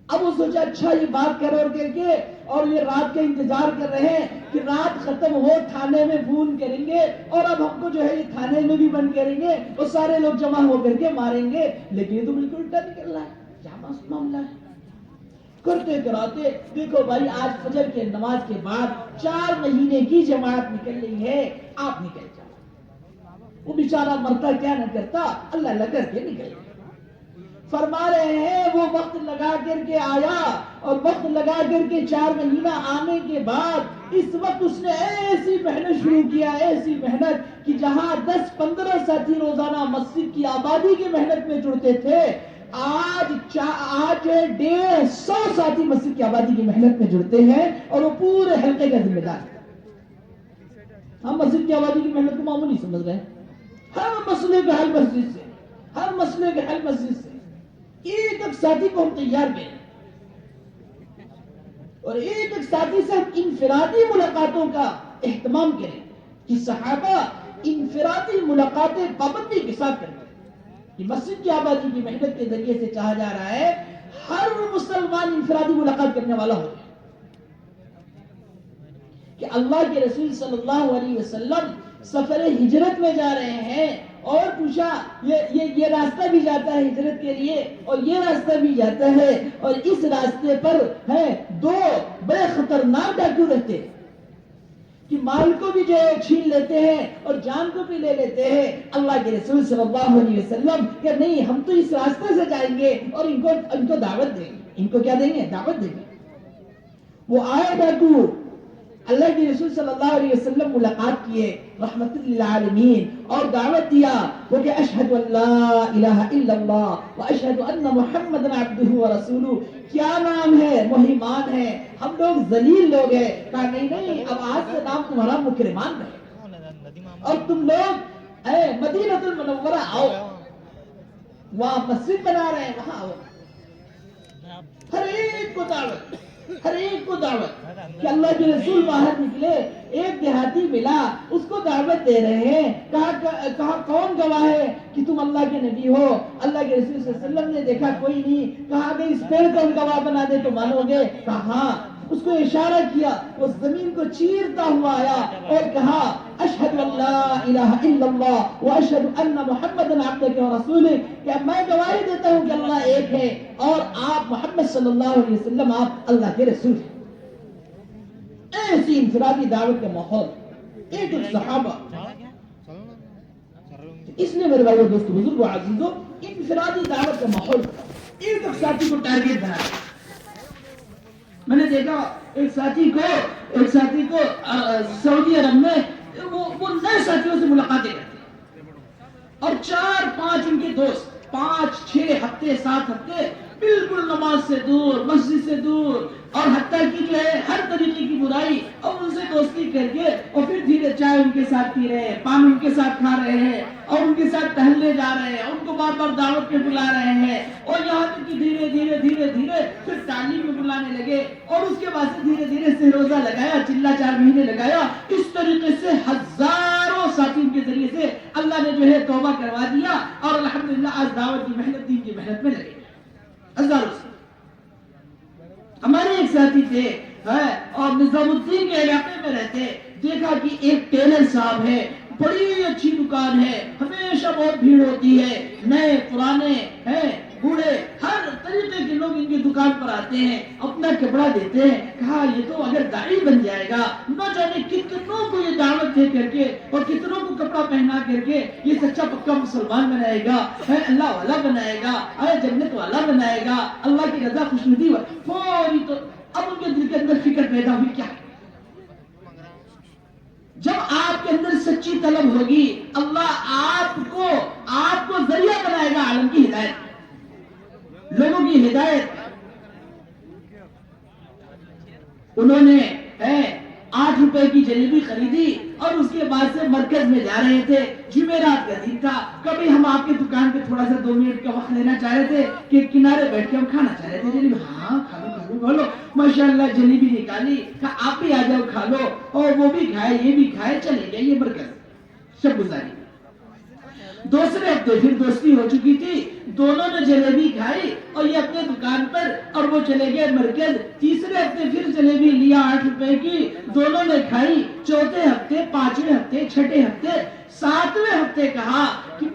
اب وہ سوچا اچھا یہ بات کر کے، اور یہ رات کا انتظار کر رہے ہیں کہ رات ختم ہو، تھانے میں فون کریں گے، اور اب ہم کو جو ہے یہ تھانے میں بھی بند کریں گے، اور سارے لوگ جمع ہو کر کے ماریں گے۔ لیکن یہ تو بالکل الٹا نکل رہا ہے، کیا معاملہ ہے؟ کرتے کراتے دیکھو بھائی، آج فجر کے نماز کے بعد 4 مہینے کی جماعت نکل رہی ہے، آپ نکل جاؤ۔ وہ بیچارہ مرتا کیا نہ کرتا، اللہ اللہ کر کے نکل گیا۔ فرما رہے ہیں وہ وقت لگا کر کے آیا، اور وقت لگا کر کے 4 مہینہ آنے کے بعد اس وقت اس نے ایسی محنت شروع کیا، ایسی محنت کہ جہاں 10-15 ساتھی روزانہ مسجد کی آبادی کی محنت میں جڑتے تھے، آج 150 ساتھی مسجد کی آبادی کی محنت میں جڑتے ہیں، اور وہ پورے حلقے کا ذمہ دار ہے۔ ہم مسجد کی آبادی کی محنت کو معمولی سمجھ رہے ہیں، ہر مسئلے کا حل مسجد سے، ہر مسئلے کا حل مسجد سے۔ ایک ایک ساتھی کو ہم تیار کریں، اور ایک ایک ساتھی سے ہم انفرادی ملاقاتوں کا اہتمام کریں کہ صحابہ انفرادی ملاقاتیں پابندی کے ساتھ کریں۔ کہ مسجد کی آبادی کی محنت کے ذریعے سے چاہا جا رہا ہے ہر مسلمان انفرادی ملاقات کرنے والا ہو جائے۔ کہ اللہ کے رسول صلی اللہ علیہ وسلم سفر ہجرت میں جا رہے ہیں، اور پوچھا یہ راستہ بھی جاتا ہے ہجرت کے لیے، اور یہ راستہ بھی جاتا ہے، اور اس راستے پر ہے 2 بڑے خطرناک ڈاکو رہتے ہیں کہ مال کو بھی جو ہے چھین لیتے ہیں اور جان کو بھی لے لیتے ہیں۔ اللہ کے رسول صلی اللہ علیہ وسلم کہ نہیں، ہم تو اس راستے سے جائیں گے، اور ان کو دعوت دیں گے۔ ان کو کیا دیں گے؟ دعوت دیں گے۔ وہ آئے ڈاکو، اللہ کے رسول صلی اللہ علیہ وسلم ملاقات کیے رحمت للعالمین، اور دعوت دیا وہ کہ اشہد ان لا الہ الا اللہ واشہد ان محمد عبدہ ورسولہ۔ کیا نام ہے؟ مہمان ہے، ہم لوگ ذلیل لوگ ہیں۔ کہا نہیں، اب آج سے نام تمہارا مکرمان ہے، اور تم لوگ مدینہ المنورہ آؤ، وہاں مسجد بنا رہے ہیں، وہاں آؤ۔ ہر ایک کو دعوت، ہر ایک کو دعوت کہ اللہ کے رسول باہر نکلے، ایک دیہاتی ملا، اس کو دعوت دے رہے ہیں۔ کہا کون گواہ ہے کہ تم اللہ کے نبی ہو؟ اللہ کے رسول صلی اللہ علیہ وسلم نے دیکھا کوئی نہیں، کہا کہ اس پیڑ کو گواہ بنا دے تو مانو گے؟ کہا ہاں۔ اس کو اشارہ کیا، وہ زمین کو چیرتا ہوا آیا اور کہا اشہد ان لا الہ الا اللہ واشہد ان محمد عبدہ ورسولہ، کہ میں گواہی دیتا ہوں کہ اللہ ایک ہے، اور آپ محمد صلی اللہ علیہ وسلم آپ اللہ کے رسول ہیں۔ ایسی انفرادی دعوت کا ماحول، ایک صحابہ۔ اس لیے میرے بھائیو، دوستو، بزرگو، عزیزو، انفرادی دعوت کا ماحول، ایک ساتھی کو ٹارگیٹ بنایا۔ میں نے دیکھا ایک ساتھی کو سعودی عرب میں وہ نئے ساتھیوں سے ملاقاتیں کرتے ہیں، اور 4-5 ان کے دوست 5-6 ہفتے 7 ہفتے بالکل نماز سے دور، مسجد سے دور، اور حتیٰ کی جو ہے ہر طریقے کی برائی، اور ان سے دوستی کر کے، اور پھر دھیرے چائے ان کے ساتھ پی رہے ہیں، پان ان کے ساتھ کھا رہے ہیں، اور ان کے ساتھ ٹہلنے جا رہے ہیں، ان کو بار بار دعوت پہ بلا رہے ہیں، اور یہاں تک کہ دھیرے دھیرے پھر تعلیم میں بلانے لگے، اور اس کے بعد سے دھیرے دھیرے سے روزہ لگایا، چلہ 4 مہینے لگایا۔ اس طریقے سے ہزاروں ساتھیوں کے ذریعے سے اللہ نے جو ہے توبہ کروا دیا، اور الحمدللہ آج دعوت کی محنت، دین کی محنت میں لگے ہزاروں سے۔ ہمارے ایک ساتھی تھے اور نظام الدین کے علاقے میں رہتے، دیکھا کہ ایک ٹیلر صاحب ہے، بڑی اچھی دکان ہے، ہمیشہ بہت بھیڑ ہوتی ہے، نئے پرانے ہیں بوڑھے ہر طریقے کے لوگ ان کی دکان پر آتے ہیں، اپنا کپڑا دیتے ہیں۔ کہا یہ تو اگر داڑھی بن جائے گا، نہ جانے کتنوں کو یہ دعوت دے کر کے اور کتنوں کو کپڑا پہنا کر کے یہ سچا پکا مسلمان بنائے گا، اللہ والا بنائے گا، جنت والا بنائے گا، اللہ کی رضا خوشنودی فوری۔ تو اب ان کے دل کے اندر فکر پیدا ہوئی، کیا جب آپ کے اندر سچی طلب ہوگی، اللہ آپ کو ذریعہ بنائے گا عالم کی ہدایت، لوگوں کی ہدایت۔ انہوں نے 8 روپے کی جلیبی خریدی اور اس کے بعد سے مرکز میں جا رہے تھے، جمعرات کا دن تھا، کبھی ہم آپ کی دکان پہ تھوڑا سا 2 منٹ کا وقت لینا چاہ رہے تھے کہ کنارے بیٹھ کے ہم کھانا چاہ رہے تھے جلیبی، ہاں کھا لو ماشاءاللہ، جلیبی نکالی، کہا آپ بھی آ جاؤ کھا لو، اور وہ بھی کھائے یہ بھی کھائے، چلے گئے یہ مرکز شب گزاری۔ دوسرے ہفتے پھر دوستی ہو چکی تھی، دونوں نے جلیبی کھائی اور یہ اپنے دکان پر اور وہ چلے گئے مرکز۔ تیسرے ہفتے پھر جلیبی لیا 8 روپے کی، دونوں نے کھائی۔ چوتھے ہفتے، 5ویں ہفتے، 6ٹھے ہفتے، 7ویں ہفتے کہا کہ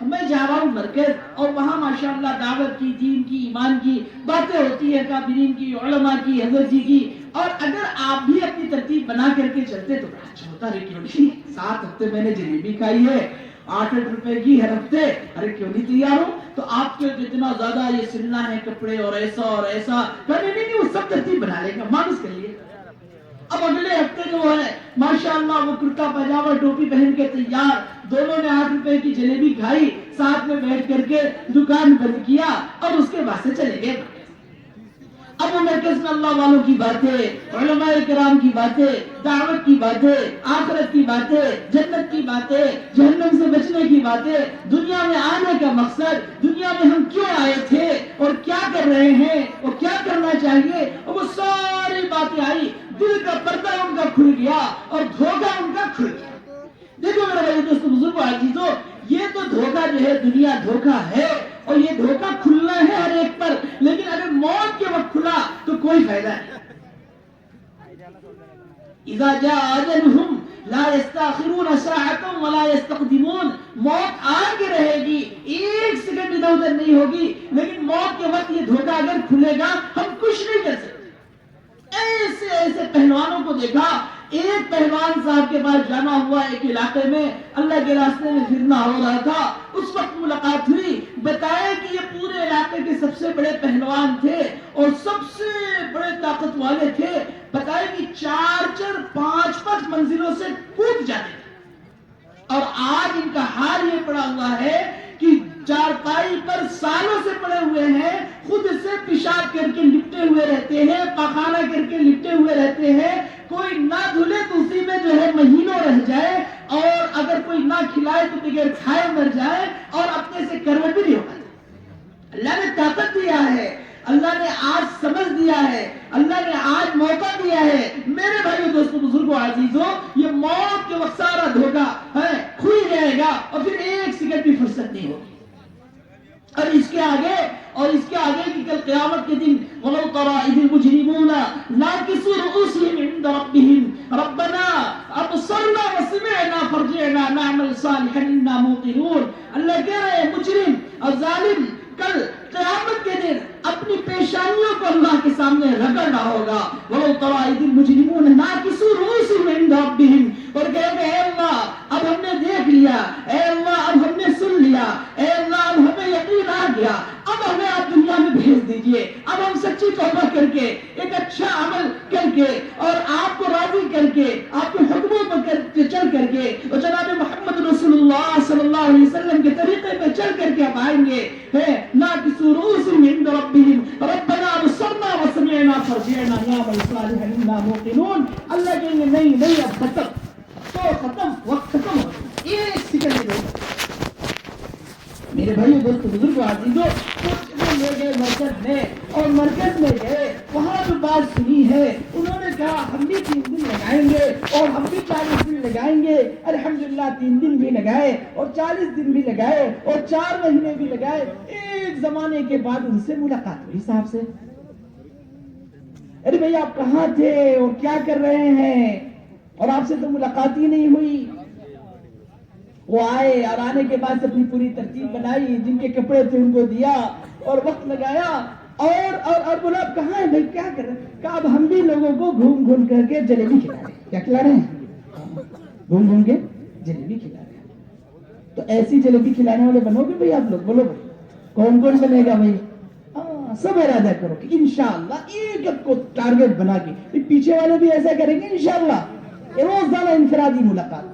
میں جا رہا ہوں مرکز، اور وہاں ماشاءاللہ دعوت کی، دین کی، ایمان کی باتیں ہوتی ہے، کابرین کی، علماء کی، حضرت جی کی، اور اگر آپ بھی اپنی ترتیب بنا کر کے چلتے تو بڑا اچھا ہوتا۔ کیوں نہیں 7 ہفتے میں نے جلیبی کھائی ہے، 8 روپے کی ہر ہفتے، ارے کیوں نہیں تیار ہوں؟ تو آپ کے جتنا زیادہ یہ سلنا ہے کپڑے اور ایسا نہیں، وہ سب ترتیب بنا لے گا، مانوس کر لیے۔ اب اگلے ہفتے جو ہے ماشاءاللہ وہ کرتا پاجامہ ٹوپی پہن کے تیار، دونوں نے 8 روپے کی جلیبی کھائی، ساتھ میں بیٹھ کر کے دکان بند کیا اور اس کے بعد سے چلے گئے۔ اب وہ مرکز میں اللہ والوں کی باتیں، علماء کرام کی باتیں، دعوت کی باتیں، آخرت کی باتیں، جنت کی باتیں، جہنم سے بچنے کی باتیں، دنیا میں آنے کا مقصد، دنیا میں ہم کیوں آئے تھے اور کیا کر رہے ہیں اور کیا کرنا چاہیے، اور وہ ساری باتیں آئی، دل کا پردہ ان کا کھل گیا اور دھوکہ ان کا کھل گیا۔ دیکھو میرے بھائی دوستو بزرگوں عزیزو، یہ تو دھوکہ جو ہے دنیا دھوکہ ہے، اور یہ دھوکہ کھلنا ہے ہر ایک پر، لیکن اگر موت کے وقت کھلا تو کوئی فائدہ نہیں۔ اذا جاء اجلهم لا يستاخرون ساعة ولا يستقدمون، موت آگے رہے گی، 1 سیکنڈ ادھر ادھر نہیں ہوگی، لیکن موت کے وقت یہ دھوکہ اگر کھلے گا ہم کچھ نہیں کر سکتے۔ ایسے پہلوانوں کو دیکھا، ایک پہلوان صاحب کے پاس جانا ہوا ایک علاقے میں، اللہ کے راستے میں پھرنا ہو رہا تھا، اس وقت ملاقات ہوئی، بتایا کہ یہ پورے علاقے کے سب سے بڑے پہلوان تھے اور سب سے بڑے طاقت والے تھے، بتایا کہ 4 5 منزلوں سے کود جاتے تھے، اور آج ان کا حال یہ پڑا ہوا ہے کہ چارپائی پر سالوں سے پڑے ہوئے ہیں، خود سے پیشاب کر کے لپٹے ہوئے رہتے ہیں، پاخانہ کر کے لپٹے ہوئے رہتے ہیں، کوئی نہ دھلے تو اسی میں جو ہے مہینوں رہ جائے، اور اگر کوئی نہ کھلائے تو بغیر کھائے مر جائے، اور اپنے سے کروٹ بھی نہیں ہو پاتا۔ اللہ نے طاقت دیا ہے، اللہ نے آج سمجھ دیا ہے، اللہ نے آج موقع دیا ہے۔ میرے بھائیو دوستو بزرگوں عزیزوں، یہ موت کے وقت سارا دھوکہ ہے کھل جائے گا، اور پھر 1 سیکنڈ بھی فرصت نہیں ہوگی۔ اور اس کے آگے کی کل قیامت کے دن وَلَوْ تَرَى إِذِ الْمُجْرِمُونَ نَاكِسُو رُؤُوسِهِمْ عِنْدَ رَبِّهِمْ رَبَّنَا أَبْصَرْنَا وَسَمِعْنَا فَارْجِعْنَا نَعْمَلْ صَالِحًا إِنَّا مُوقِنُونَ۔ اللہ کہہ رہے ہیں مجرم اور ظالم کل قیامت کے دن اپنی پیشانیوں کو اللہ کے سامنے رگڑنا ہوگا۔ وَلَوْ تَرَى إِذِ الْمُجْرِمُونَ نَاكِسُو رُؤُوسِهِمْ عِنْدَ رَبِّهِمْ، اور کہے گے اے اللہ اب ہم نے دیکھ لیا، اے اللہ اب ہم نے سن لیا، اے اللہ اب ہمیں یقین آ گیا، اب ہمیں آپ دنیا میں بھیج دیجئے، اب ہم سچی توبہ کر کے ایک اچھا عمل کر کے اور آپ کو راضی کر کے آپ کے حکموں پر چل کر کے اور جناب محمد رسول اللہ صلی اللہ علیہ وسلم کے طریقے پہ چل کر کے اب آئیں گے۔ ناکسو رؤوسہم عند ربہم ربنا ابصرنا وسمعنا فارجعنا نعمل صالحا انا موقنون۔ اللہ کہیں گے نہیں اب ختم، تو ختم، وقت ختم ہو گیا، 1 سیکنڈ نہیں۔ میرے بھائی دوست بزرگ عزیزو، لے گئے مرکز میں، اور مرکز میں گئے، وہاں جو بات سنی ہے انہوں نے کہا ہم بھی 3 دن لگائیں گے اور ہم بھی 40 دن لگائیں گے۔ الحمدللہ 3 دن بھی لگائے اور 40 دن بھی لگائے اور 4 مہینے بھی لگائے۔ ایک زمانے کے بعد ان سے ملاقات ہوئی، صاحب سے ارے بھائی آپ کہاں تھے اور کیا کر رہے ہیں، اور آپ سے تو ملاقات ہی نہیں ہوئی۔ وہ آئے اور آنے کے بعد اپنی پوری ترتیب بنائی، جن کے کپڑے تھے ان کو دیا اور وقت لگایا، اور بولا آپ کہاں ہیں بھائی، کیا کر رہے ہیں؟ کہا اب ہم بھی لوگوں کو گھوم گھوم کر کے جلیبی کھلا رہے ہیں۔ کیا کھلا رہے ہیں؟ گھوم گھوم کے جلیبی کھلا رہے ہیں۔ تو ایسی جلیبی کھلانے والے بنو گے بھائی آپ لوگ؟ بولو بھائی کون کون بنے گا بھائی؟ سب ارادہ کرو کہ انشاءاللہ ایک کو ٹارگٹ بنا کے، پیچھے والے بھی ایسا کریں گے انشاءاللہ، روزانہ انفرادی ملاقات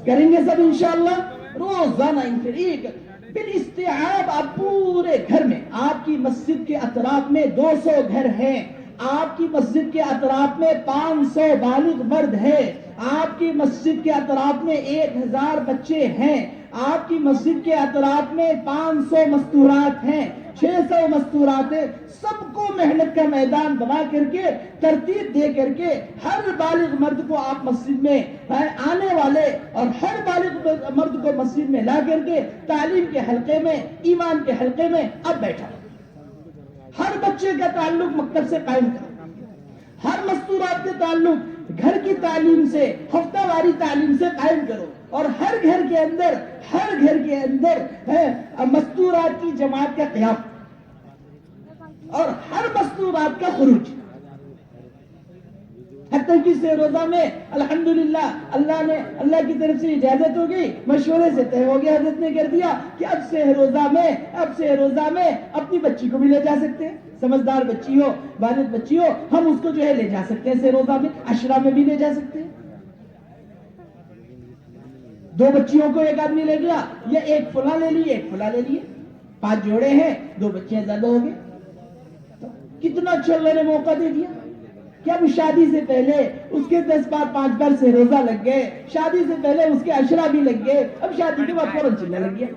کریں گے سب انشاءاللہ، روزانہ انفرادی بالاستیعاب۔ آپ پورے گھر میں، آپ کی مسجد کے اطراف میں 200 گھر ہیں، آپ کی مسجد کے اطراف میں 500 بالغ مرد ہے، آپ کی مسجد کے اطراف میں 1000 بچے ہیں، آپ کی مسجد کے اطراف میں 500 مستورات ہیں، 600 مستورات ہیں۔ سب کو محنت کا میدان بنا کر کے، ترتیب دے کر کے، ہر بالغ مرد کو آپ مسجد میں آنے والے، اور ہر بالغ مرد کو مسجد میں لا کر کے تعلیم کے حلقے میں، ایمان کے حلقے میں اب بیٹھا، ہر بچے کا تعلق مکتب سے قائم کرو، ہر مستورات کے تعلق گھر کی تعلیم سے، ہفتہ واری تعلیم سے قائم کرو، اور ہر گھر کے اندر مستورات کی جماعت کا قیام اور ہر مستورات کا خروج۔ حتیٰ کہ سے روزہ میں الحمدللہ اللہ کی طرف سے اجازت ہو گئی، مشورے سے طے ہو گیا، حضرت نے کر دیا کہ اب سے روزہ میں اپنی بچی کو بھی لے جا سکتے ہیں، سمجھدار بچی ہو، بالغ بچی ہو، ہم اس کو جو ہے لے جا سکتے ہیں، سے روزہ میں عشرہ میں بھی لے جا سکتے ہیں۔ 2 بچیوں کو ایک آدمی لے گیا، یا ایک فلاں لے لیے، ایک فلاں لے لیے، 5 جوڑے ہیں، 2 بچیاں زیادہ ہو گئے، کتنا اچھا اللہ نے موقع دے دیا کہ اب شادی سے پہلے اس کے 10 بار 5 بار سے روزہ لگ گئے، شادی سے پہلے اس کے عشرہ بھی لگ گئے، اب شادی کے بعد فوراً چلنے لگ گیا۔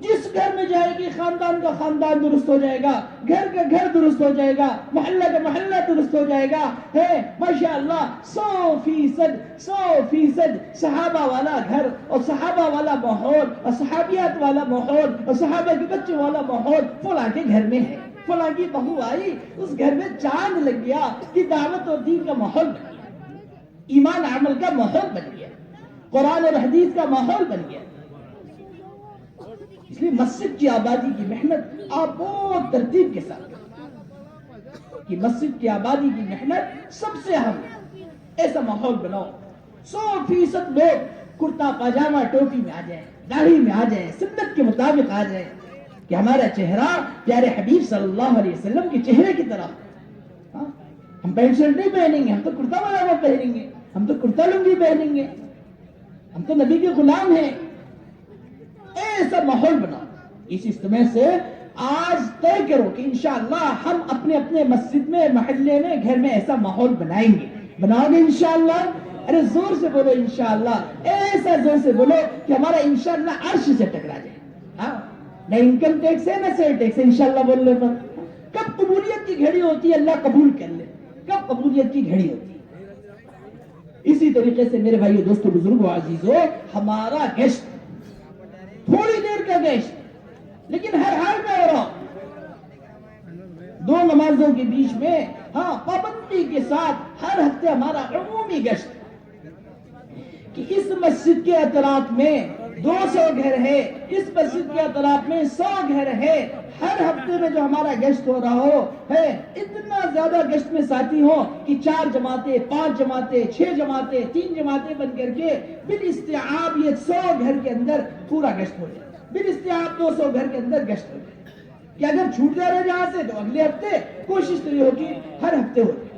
جس گھر میں جائے گی خاندان کا خاندان درست ہو جائے گا، گھر کا گھر درست ہو جائے گا، محلہ کا محلہ درست ہو جائے گا، ہے ماشاءاللہ 100% صحابہ والا گھر، اور صحابہ والا ماحول، اور صحابیات والا ماحول، اور صحابہ کے بچے والا ماحول فلاں کے گھر میں ہے، فلاں کی بہو آئی، اس گھر میں چاند لگ گیا کہ دعوت اور دین کا ماحول بن گیا، ایمان عمل کا ماحول بن گیا، قرآن اور حدیث کا ماحول بن گیا۔ اس لیے مسجد کی آبادی کی محنت آپ بہت ترتیب کے ساتھ کہ مسجد کی آبادی کی محنت سب سے اہم، ایسا ماحول بناؤ 100% لوگ کرتا پاجامہ ٹوپی میں آ جائیں، داڑھی میں آ جائیں، سنت کے مطابق آ جائیں، کہ ہمارا چہرہ پیارے حبیب صلی اللہ علیہ وسلم کے چہرے کی طرح۔ ہم پینٹ شرٹ نہیں پہنیں گے، ہم تو کرتا پاجامہ پہنیں گے، ہم تو کرتا لنگی پہنیں گے، ہم تو نبی کے غلام ہیں۔ ایسا ماحول بناؤ۔ اس اجتماع سے آج طے کرو کہ انشاءاللہ ہم اپنے اپنے مسجد میں، محلے میں، گھر میں ایسا ماحول بنائیں گے۔ بناؤ گے انشاءاللہ؟ ارے زور سے بولو انشاءاللہ، ایسا زور سے بولو کہ ہمارا انشاءاللہ عرش سے ٹکرا جائے۔ نہ انکم ٹیکس ہے نہ سیل ٹیکس ہے، انشاءاللہ بولنے پر۔ کب قبولیت کی گھڑی ہوتی ہے اللہ قبول کر لے، کب قبولیت کی گھڑی ہوتی ہے۔ اسی طریقے سے میرے بھائیو، دوستو، بزرگو، عزیزو، ہمارا گشت تھوڑی دیر کا گشت، لیکن ہر حال میں ہو رہا، 2 نمازوں کے بیچ میں، پابندی کے ساتھ ہر ہفتے ہمارا عمومی گشت، کہ اس مسجد کے اطراف میں 200 گھر ہے، اس مسجد کے اطراف میں 100 گھر ہے، ہر ہفتے میں جو ہمارا گشت ہو رہا ہو ہے، اتنا زیادہ گشت میں ساتھی ہو کہ 4 جماعتیں، 5 جماعتیں، 6 جماعتیں، 3 جماعتیں بن کر کے بالاستیعاب یہ 100 گھر کے اندر پورا گشت ہو جائے، بالاستیعاب 200 گھر کے اندر گشت ہو جائے، کہ اگر چھوٹ جا رہے جہاں سے تو اگلے ہفتے کوشش تو یہ ہوگی ہر ہفتے ہو جائے۔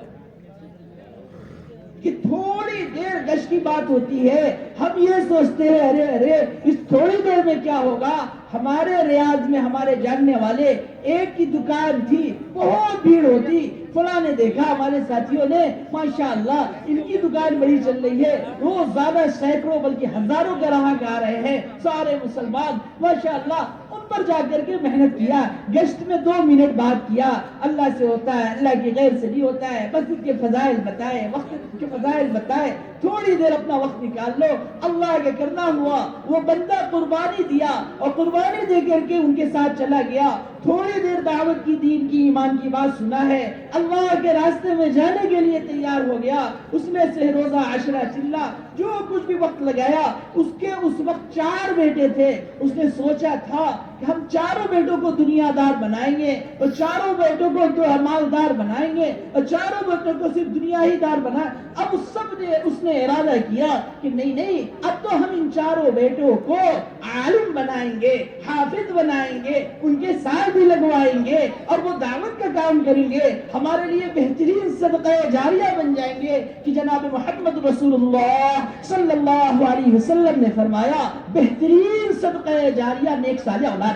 کہ تھوڑی دیر گشت کی بات ہوتی ہے، ہم یہ سوچتے ہیں ارے اس تھوڑی دیر میں کیا ہوگا۔ ہمارے ریاض میں ہمارے جاننے والے ایک کی دکان تھی، بہت بھیڑ ہوتی، فلاں نے دیکھا ہمارے ساتھیوں نے، ماشاءاللہ ان کی دکان بڑی چل رہی ہے، روز زیادہ سینکڑوں بلکہ ہزاروں گراہک آ رہے ہیں، سارے مسلمان ماشاءاللہ، ان پر جا کر کے محنت کیا، گشت میں 2 منٹ بات کیا، اللہ سے ہوتا ہے، اللہ کی غیر سے نہیں ہوتا ہے، مسجد کے فضائل بتائے، وقت کے فضائل بتائے، تھوڑی دیر اپنا وقت نکال لو، اللہ کے کرنا ہوا، وہ بندہ قربانی دیا اور قربانی دے کر کے ان کے ساتھ چلا گیا، تھوڑی دیر دعوت کی، دین کی، ایمان کی بات سنا ہے، اللہ کے راستے میں جانے کے لیے تیار ہو گیا، اس میں سے روزہ عشرہ چلا جو کچھ بھی وقت لگایا، اس وقت 4 بیٹے تھے، اس نے سوچا تھا کہ ہم چاروں بیٹوں کو دنیا دار بنائیں گے اور چاروں بیٹوں کو تو مالدار بنائیں گے اور چاروں بیٹوں کو صرف دنیا ہی دار بنا۔ اب اس نے ارادہ کیا کہ نہیں، اب تو ہم ان چاروں بیٹوں کو عالم بنائیں گے، حافظ بنائیں گے، ان کے ساتھ بھی لگوائیں گے اور وہ دعوت کا کام کریں گے، ہمارے لیے بہترین صدقہ جاریہ بن جائیں گے۔ کہ جناب محمد رسول اللہ صلی اللہ علیہ وسلم نے فرمایا بہترین صدقہ جاریہ نیک صالح اولاد۔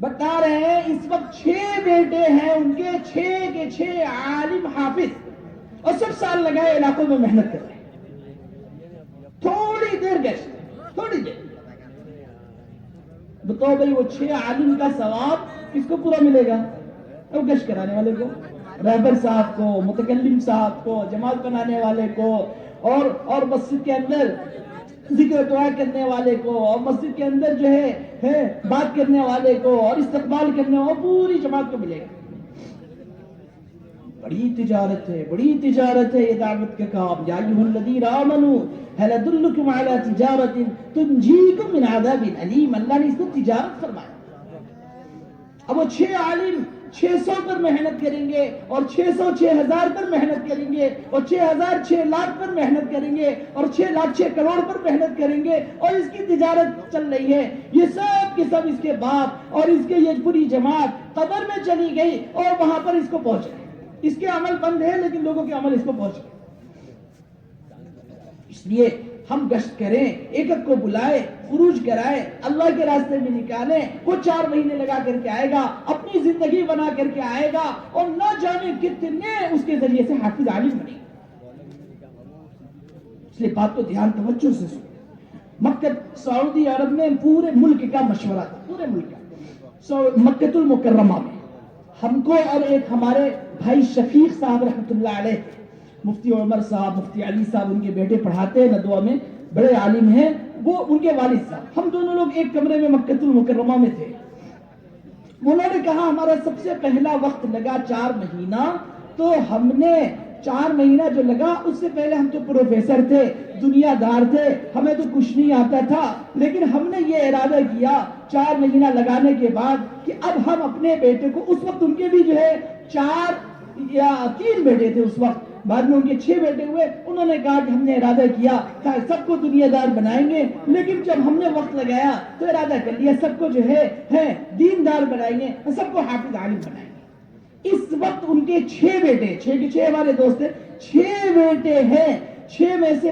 بتا رہے ہیں اس وقت 6 بیٹے ہیں ان کے، 6 کے 6 عالم حافظ، اور سب سال لگائے علاقوں میں محنت کر رہے ہیں۔ تھوڑی دیر گشت، تھوڑی دیر بتاؤ بھائی وہ 6 عالم کا ثواب کس کو پورا ملے گا؟ وہ گشت کرانے والے کو، رہبر صاحب کو، متکلم صاحب کو، جماعت بنانے والے کو، اور مسجد کے اندر ذکر دعا کرنے والے کو، اور مسجد کے اندر جو ہے بات کرنے والے کو اور استقبال کرنے والے، پوری جماعت کو ملے گا۔ بڑی تجارت ہے، بڑی تجارت ہے یہ دعوت کا کام۔ یا ایھا الذین آمنوا هل ادلکم علی تجارت تنجیکم من عذاب علیم، اللہ نے اس کو تجارت فرمایا۔ اب وہ 6 عالم 600 پر محنت کریں گے اور 600 6000 پر محنت کریں گے اور 6000 6 لاکھ پر محنت کریں گے اور 6 لاکھ 6 کروڑ پر محنت کریں گے، اور اس کی تجارت چل رہی ہے۔ یہ سب کے سب اس کے باپ اور اس کے یہ پوری جماعت قبر میں چلی گئی اور وہاں پر اس کو پہنچ گئے۔ اس کے عمل بند ہے لیکن لوگوں کے عمل اس کو پہنچ گئے۔ اس لیے ہم گشت کریں، ایک ایک کو بلائیں، خروج کرائیں، اللہ کے راستے میں نکالیں۔ وہ 4 مہینے لگا کر کے آئے گا، اپنی زندگی بنا کر کے آئے گا، اور نہ جانے کتنے اس کے ذریعے سے حافظ عالم بنے گا۔ اس لیے بات کو دھیان توجہ سے سنیں۔ مکہ سعودی عرب میں پورے ملک کا مشورہ تھا، پورے ملک کا، مکہ المکرمہ میں ہم کو اور ایک ہمارے بھائی شفیق صاحب رحمۃ اللہ علیہ، مفتی عمر صاحب، مفتی علی صاحب، ان کے بیٹے پڑھاتے ہیں ندوہ میں، بڑے عالم ہیں، وہ ان کے والد صاحب، ہم دونوں لوگ ایک کمرے میں مکہ المکرمہ میں تھے۔ انہوں نے کہا ہمارا سب سے پہلا وقت لگا 4 مہینہ، تو ہم نے 4 مہینہ جو لگا، اس سے پہلے ہم تو پروفیسر تھے، دنیا دار تھے، ہمیں تو کچھ نہیں آتا تھا، لیکن ہم نے یہ ارادہ کیا 4 مہینہ لگانے کے بعد کہ اب ہم اپنے بیٹے کو، اس وقت ان کے بھی جو ہے 4 یا 3 بیٹے تھے اس وقت، بعد میں ان کے 6 بیٹے ہوئے، انہوں نے کہا کہ ہم نے ارادہ کیا کہ سب کو دنیا دار بنائیں گے، لیکن جب ہم نے وقت لگایا تو ارادہ کر لیا سب کو جو ہے دیندار بنائیں گے، سب کو حافظ عالم بنائیں گے۔ اس وقت ان کے 6 بیٹے، 6 کے 6 ہمارے دوست ہیں، 6 بیٹے ہیں، 6 میں سے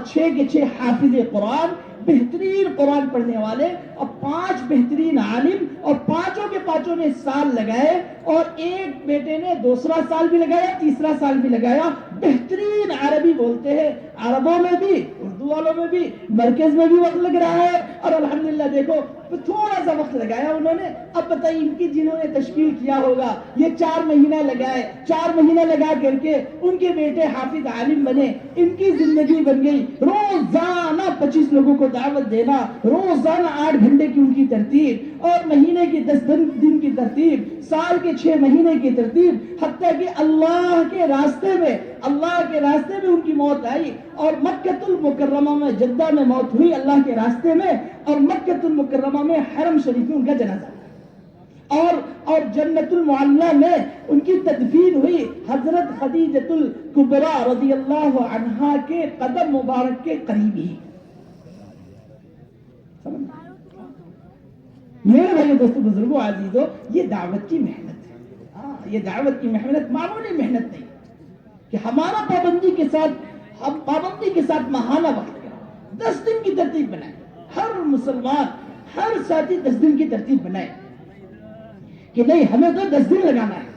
6 کے 6 حافظ قرآن، بہترین قرآن پڑھنے والے، اور 5 بہترین عالم، اور 5 کے 5 نے سال لگائے، اور ایک بیٹے نے دوسرا سال بھی لگایا، تیسرا سال بھی لگایا۔ بہترین عربی بولتے ہیں، عربوں میں بھی، اردو والوں میں بھی، مرکز میں بھی وقت لگ رہا ہے، اور الحمدللہ دیکھو تھوڑا سا وقت لگایا انہوں نے۔ اب بتائیے ان کی جنہوں نے تشکیل کیا ہوگا، یہ 4 مہینہ لگائے، 4 مہینہ لگا کر کے ان کے بیٹے حافظ عالم بنے، ان کی زندگی بن گئی۔ روزانہ 25 لوگوں کو دعوت دینا، روزانہ 8 گھنٹے کی ان کی ترتیب، اور مہینے کی 10 دن کی ترتیب، سال کے 6 مہینے کی ترتیب، حتیٰ کہ اللہ کے راستے میں ان کی موت آئی، اور مکہ المکرمہ میں، جدہ میں موت ہوئی اللہ کے راستے میں، اور مکہ المکرمہ میں حرم شریف میں ان کا جنازہ، اور جنت المعلی میں ان کی تدفین ہوئی حضرت خدیجۃ الکبریٰ رضی اللہ عنہا کے قدم مبارک کے قریب ہی۔ میرے بھائی دوستو بزرگوں عزیزوں، یہ دعوت کی محنت ہے، یہ دعوت کی محنت معمولی محنت نہیں کہ ہمارا پابندی کے ساتھ ماہانہ وقت کریں، 10 دن کی ترتیب بنائیں، ہر مسلمان، ہر ساتھی 10 دن کی ترتیب بنائے کہ نہیں ہمیں تو 10 دن لگانا ہے۔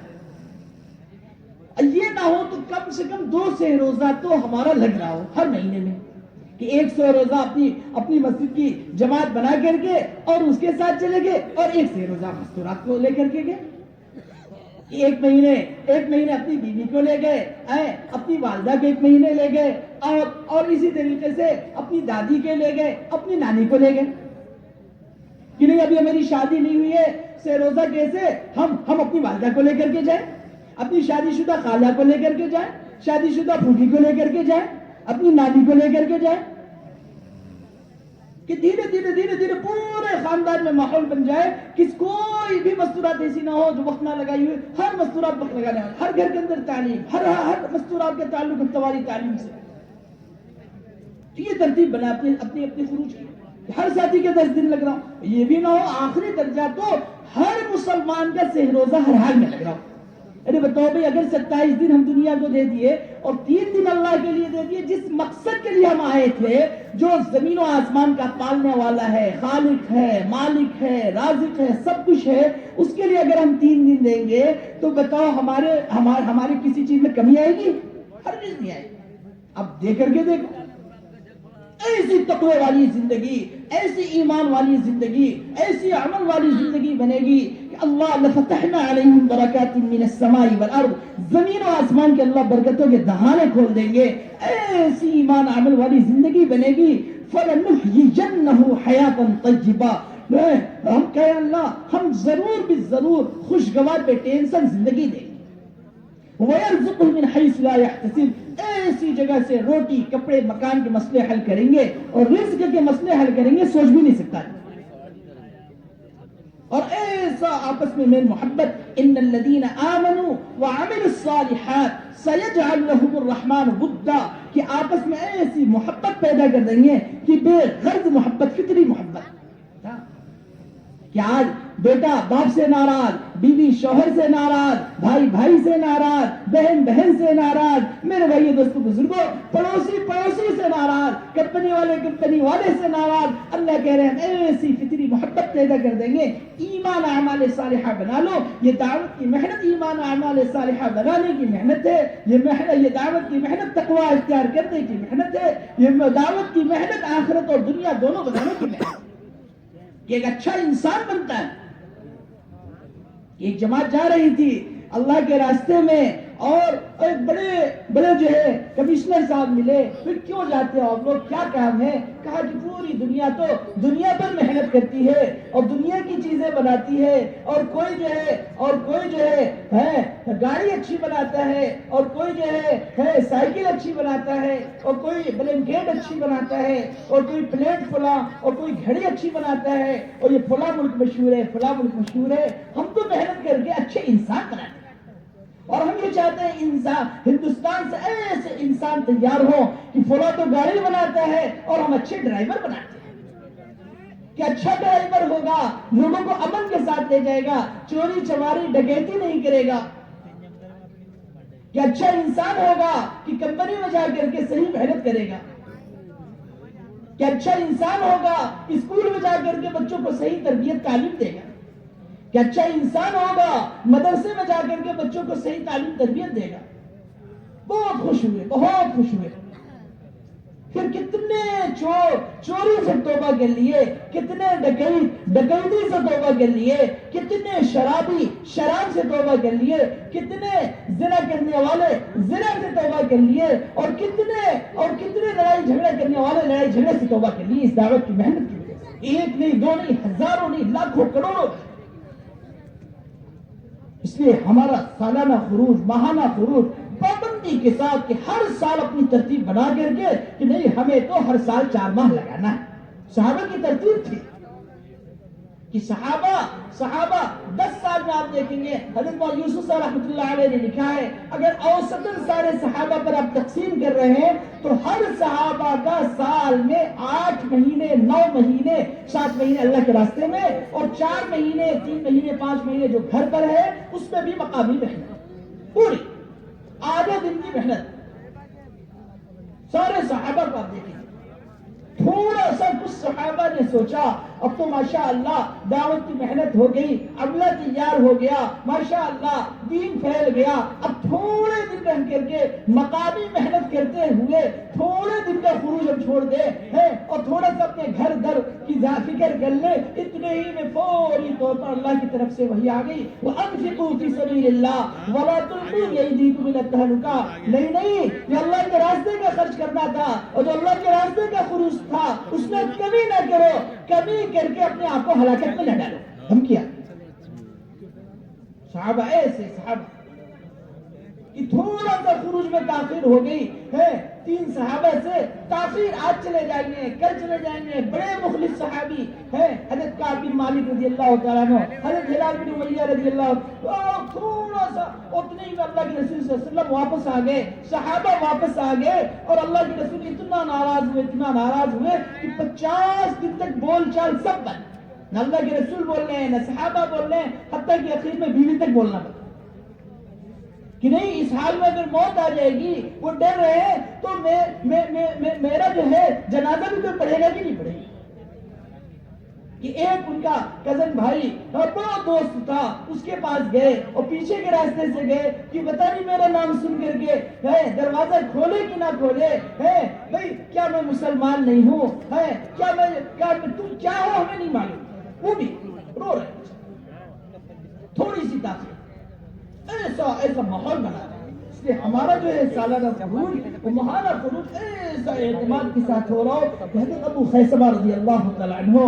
یہ نہ ہو تو کم سے کم 200 روزہ تو ہمارا لگ رہا ہو ہر مہینے میں، کہ 100 روزہ اپنی مسجد کی جماعت بنا کر کے اور اس کے ساتھ چلے گئے، اور 100 روزہ مستورات کو لے کر کے گئے، ایک مہینے اپنی بیوی کو لے گئے، اپنی والدہ کے 1 مہینے لے گئے، اور اسی طریقے سے اپنی دادی کے لے گئے، اپنی نانی کو لے گئے، کہ نہیں ابھی ہماری شادی نہیں ہوئی ہے، سے روزہ کیسے؟ ہم اپنی والدہ کو لے کر کے جائیں، اپنی شادی شدہ خالہ کو لے کر کے جائیں، شادی شدہ پھوپھی کو لے کر کے جائیں، اپنی نانی کو لے کر کے جائیں، کہ دھیرے دھیرے دھیرے دھیرے پورے خاندان میں ماحول بن جائے، کوئی بھی مستورات ایسی نہ ہو جو وقت نہ لگائی ہوئی، ہر مستورات وقت لگانے والے، ہر گھر کے اندر تعلیم، ہر مستورات کے تعلق اتواری تعلیم سے. تو یہ ترتیب بنا اپنی خروج کی. ہر ساتھی کے 10 دن لگ رہا ہوں، یہ بھی نہ ہو آخری درجہ تو ہر مسلمان کا سہ روزہ ہر حال میں لگ رہا ہوں. ارے بتاؤ بھائی، اگر 27 دن ہم دنیا کو دے دیے اور 3 دن اللہ کے لیے دے دیے، جس مقصد کے لیے ہم آئے تھے، جو زمین و آسمان کا پالنے والا ہے، خالق ہے، مالک ہے، رازق ہے، سب کچھ ہے، اس کے لیے اگر ہم 3 دن دیں گے تو بتاؤ ہمارے کسی چیز میں کمی آئے گی؟ ہر چیز نہیں آئے گی. اب دے کر کے دیکھو، ایسی تقوی والی زندگی، ایسی ایمان والی زندگی، ایسی عمل والی زندگی بنے گی کہ اللہ لفتحنا علیہم برکات من السماء والارض، زمین و آسمان کے اللہ برکتوں کے دہانے کھول دیں گے. ایسی ایمان عمل والی زندگی بنے گی. فَلَنُحْيِيَنَّهُ حَيَاةً طَيِّبَةً، ہم کہے اللہ ہم ضرور بھی ضرور خوشگوار بے ٹینشن زندگی دیں گے. وَيَرْزُقْهُ مِنْ حَيْثُ لَا يَحْتَسِبُ، ایسی جگہ سے روٹی کپڑے مکان کے مسئلے حل کریں گے اور رزق کے مسئلے حل کریں گے، سوچ بھی نہیں سکتا. اور ایسا آپس میں میل محبت، ان الذین آمنوا وعملوا الصالحات سیجعل لهم الرحمن ودا، کہ آپس میں ایسی محبت پیدا کر دیں گے کہ بے غرض محبت، فطری محبت، کہ آج بیٹا باپ سے ناراض، بیوی شوہر سے ناراض، بھائی بھائی سے ناراض، بہن بہن سے ناراض، میرے بھائی دوستوں بزرگوں، پڑوسی سے ناراض، کمپنی والے سے ناراض. اللہ کہہ رہے ہیں ایسی فطری محبت پیدا کر دیں گے. ایمان اعمال صالحہ بنا لو. یہ دعوت کی محنت ایمان اعمال صالحہ بنانے کی محنت ہے. یہ دعوت کی محنت تقوی اختیار کرنے کی محنت ہے. یہ دعوت کی محنت آخرت اور دنیا دونوں بنانے کی محنت ہے. کہ ایک اچھا انسان بنتا ہے. ایک جماعت جا رہی تھی اللہ کے راستے میں، اور ایک بڑے جو ہے کمشنر صاحب ملے. پھر کیوں جاتے ہو آپ لوگ، کیا کام ہے؟ کہا کہ پوری دنیا تو دنیا پر محنت کرتی ہے اور دنیا کی چیزیں بناتی ہے، اور کوئی جو ہے گاڑی اچھی بناتا ہے، اور کوئی جو ہے سائیکل اچھی بناتا ہے، اور کوئی بلینکیٹ اچھی بناتا ہے، اور کوئی پلیٹ فلاں، اور کوئی گھڑی اچھی بناتا ہے، اور یہ فلاں ملک مشہور ہے، فلاں ملک مشہور ہے. ہم تو محنت کر کے اچھے انسان بناتے ہیں، اور ہم یہ چاہتے ہیں ہندوستان سے ایسے انسان تیار ہو کہ فلاں تو گاڑی بناتا ہے اور ہم اچھے ڈرائیور بناتے ہیں. کہ اچھا ڈرائیور ہوگا، لوگوں کو امن کے ساتھ لے جائے گا، چوری چماری ڈکیتی نہیں کرے گا. کہ اچھا انسان ہوگا کہ کمپنی میں جا کر کے صحیح محنت کرے گا. کہ اچھا انسان ہوگا اسکول میں جا کر کے بچوں کو صحیح تربیت تعلیم دے گا. کہ اچھا انسان ہوگا مدرسے میں جا کر کے بچوں کو صحیح تعلیم تربیت دے گا. بہت خوش ہوئے. پھر کتنے چوری سے توبہ کر لیے، کتنے ڈکیتی سے توبہ کر لیے، کتنے شرابی شراب سے توبہ کر لیے، کتنے زنا کرنے والے زنا سے توبہ کر لیے، اور کتنے لڑائی جھگڑا کرنے والے لڑائی جھگڑے سے توبہ کر لیے اس دعوت کی محنت کی وجہ سے. ایک نہیں، دو نہیں، ہزاروں نہیں، لاکھوں کروڑوں. اس لیے ہمارا سالانہ خروج، ماہانہ خروج پابندی کے ساتھ، کہ ہر سال اپنی ترتیب بنا کر کے کہ نہیں ہمیں تو ہر سال 4 ماہ لگانا ہے. صحابہ کی ترتیب تھی کہ صحابہ 10 سال میں آپ دیکھیں گے، حضرت مولانا یوسف صاحب رحمۃ اللہ علیہ نے لکھا ہے اگر اوسطاً سارے صحابہ پر آپ تقسیم کر رہے ہیں تو ہر صحابہ کا سال میں 8 مہینے 9 مہینے 7 مہینے اللہ کے راستے میں، اور 4 مہینے 3 مہینے 5 مہینے جو گھر پر ہے اس میں بھی مقامی محنت، پوری آدھے دن کی محنت. سارے صحابہ کو آپ دیکھیں، تھوڑا سا کچھ صحابہ نے سوچا اب تو ماشاءاللہ دعوت کی محنت ہو گئی، عملہ تیار ہو گیا، ماشاءاللہ دین پھیل گیا، اب تھوڑے دن رہ کر کے مقامی محنت کرتے ہوئے تھوڑے دن کا خروج ہم چھوڑ دیں اور تھوڑا سا اپنے گھر در کی کہ فکر کر لے اتنے ہی میں فوری طور پر اللہ کی طرف سے وحی آ گئی وَأَنفِقُوا فِي سَبِيلِ اللَّهِ وَلَا تُلْقُوا بِأَيْدِيكُمْ إِلَى التَّهْلُكَةِ نہیں جو اللہ کے راستے کا خرچ کرنا تھا اور جو اللہ کے راستے کا خروج تھا اس میں کمی نہ کرو، کمی کر کے اپنے آپ کو ہلاکت میں نہ ڈالو. ہم کیا صحابہ ایسے صحابہ کہ تھوڑا سا خروج میں تاخیر ہو گئی ہے، 3 صحابہ سے تاخیر آج چلے جائیں گے، کل چلے جائیں گے، بڑے مخلص صحابی ہے حضرت کعب بن مالک رضی اللہ تعالیٰ عنہ، حضرت ہلال بن امیہ رضی اللہ عنہ، تھوڑا سا اتنے ہی میں اللہ کے رسول صلی اللہ علیہ وسلم واپس آ گئے، صحابہ واپس آ گئے اور اللہ کے رسول اتنا ناراض ہوئے کہ 50 دن تک بول چال سب بند. نہ اللہ کے رسول بول رہے ہیں نہ صحابہ بول رہے ہیں، حتیٰ کہ اخیر میں بیوی تک بولنا پڑا کہ نہیں اس حال میں اگر موت آ جائے گی. وہ ڈر رہے ہیں تو میرا جو ہے جنازہ بھی کوئی پڑھے گا کہ نہیں پڑھے گا. کہ ایک ان کا کزن بھائی بڑا دوست تھا، اس کے پاس گئے اور پیچھے کے راستے سے گئے کہ پتہ نہیں میرا نام سن کر کے دروازہ کھولے کہ نہ کھولے، بھائی کیا میں مسلمان نہیں ہوں، تم کیا ہو ہمیں نہیں معلوم. وہ بھی رو رہے، تھوڑی سی تاخیر، ایسا ماحول بنا رہا ہے. اس لیے ہمارا جو ہے سالانہ خروج وہ ماہانہ خروج ایسا اعتماد کے ساتھ ہو رہا ہو. حضرت ابو خیثمہ رضی اللہ تعالیٰ عنہ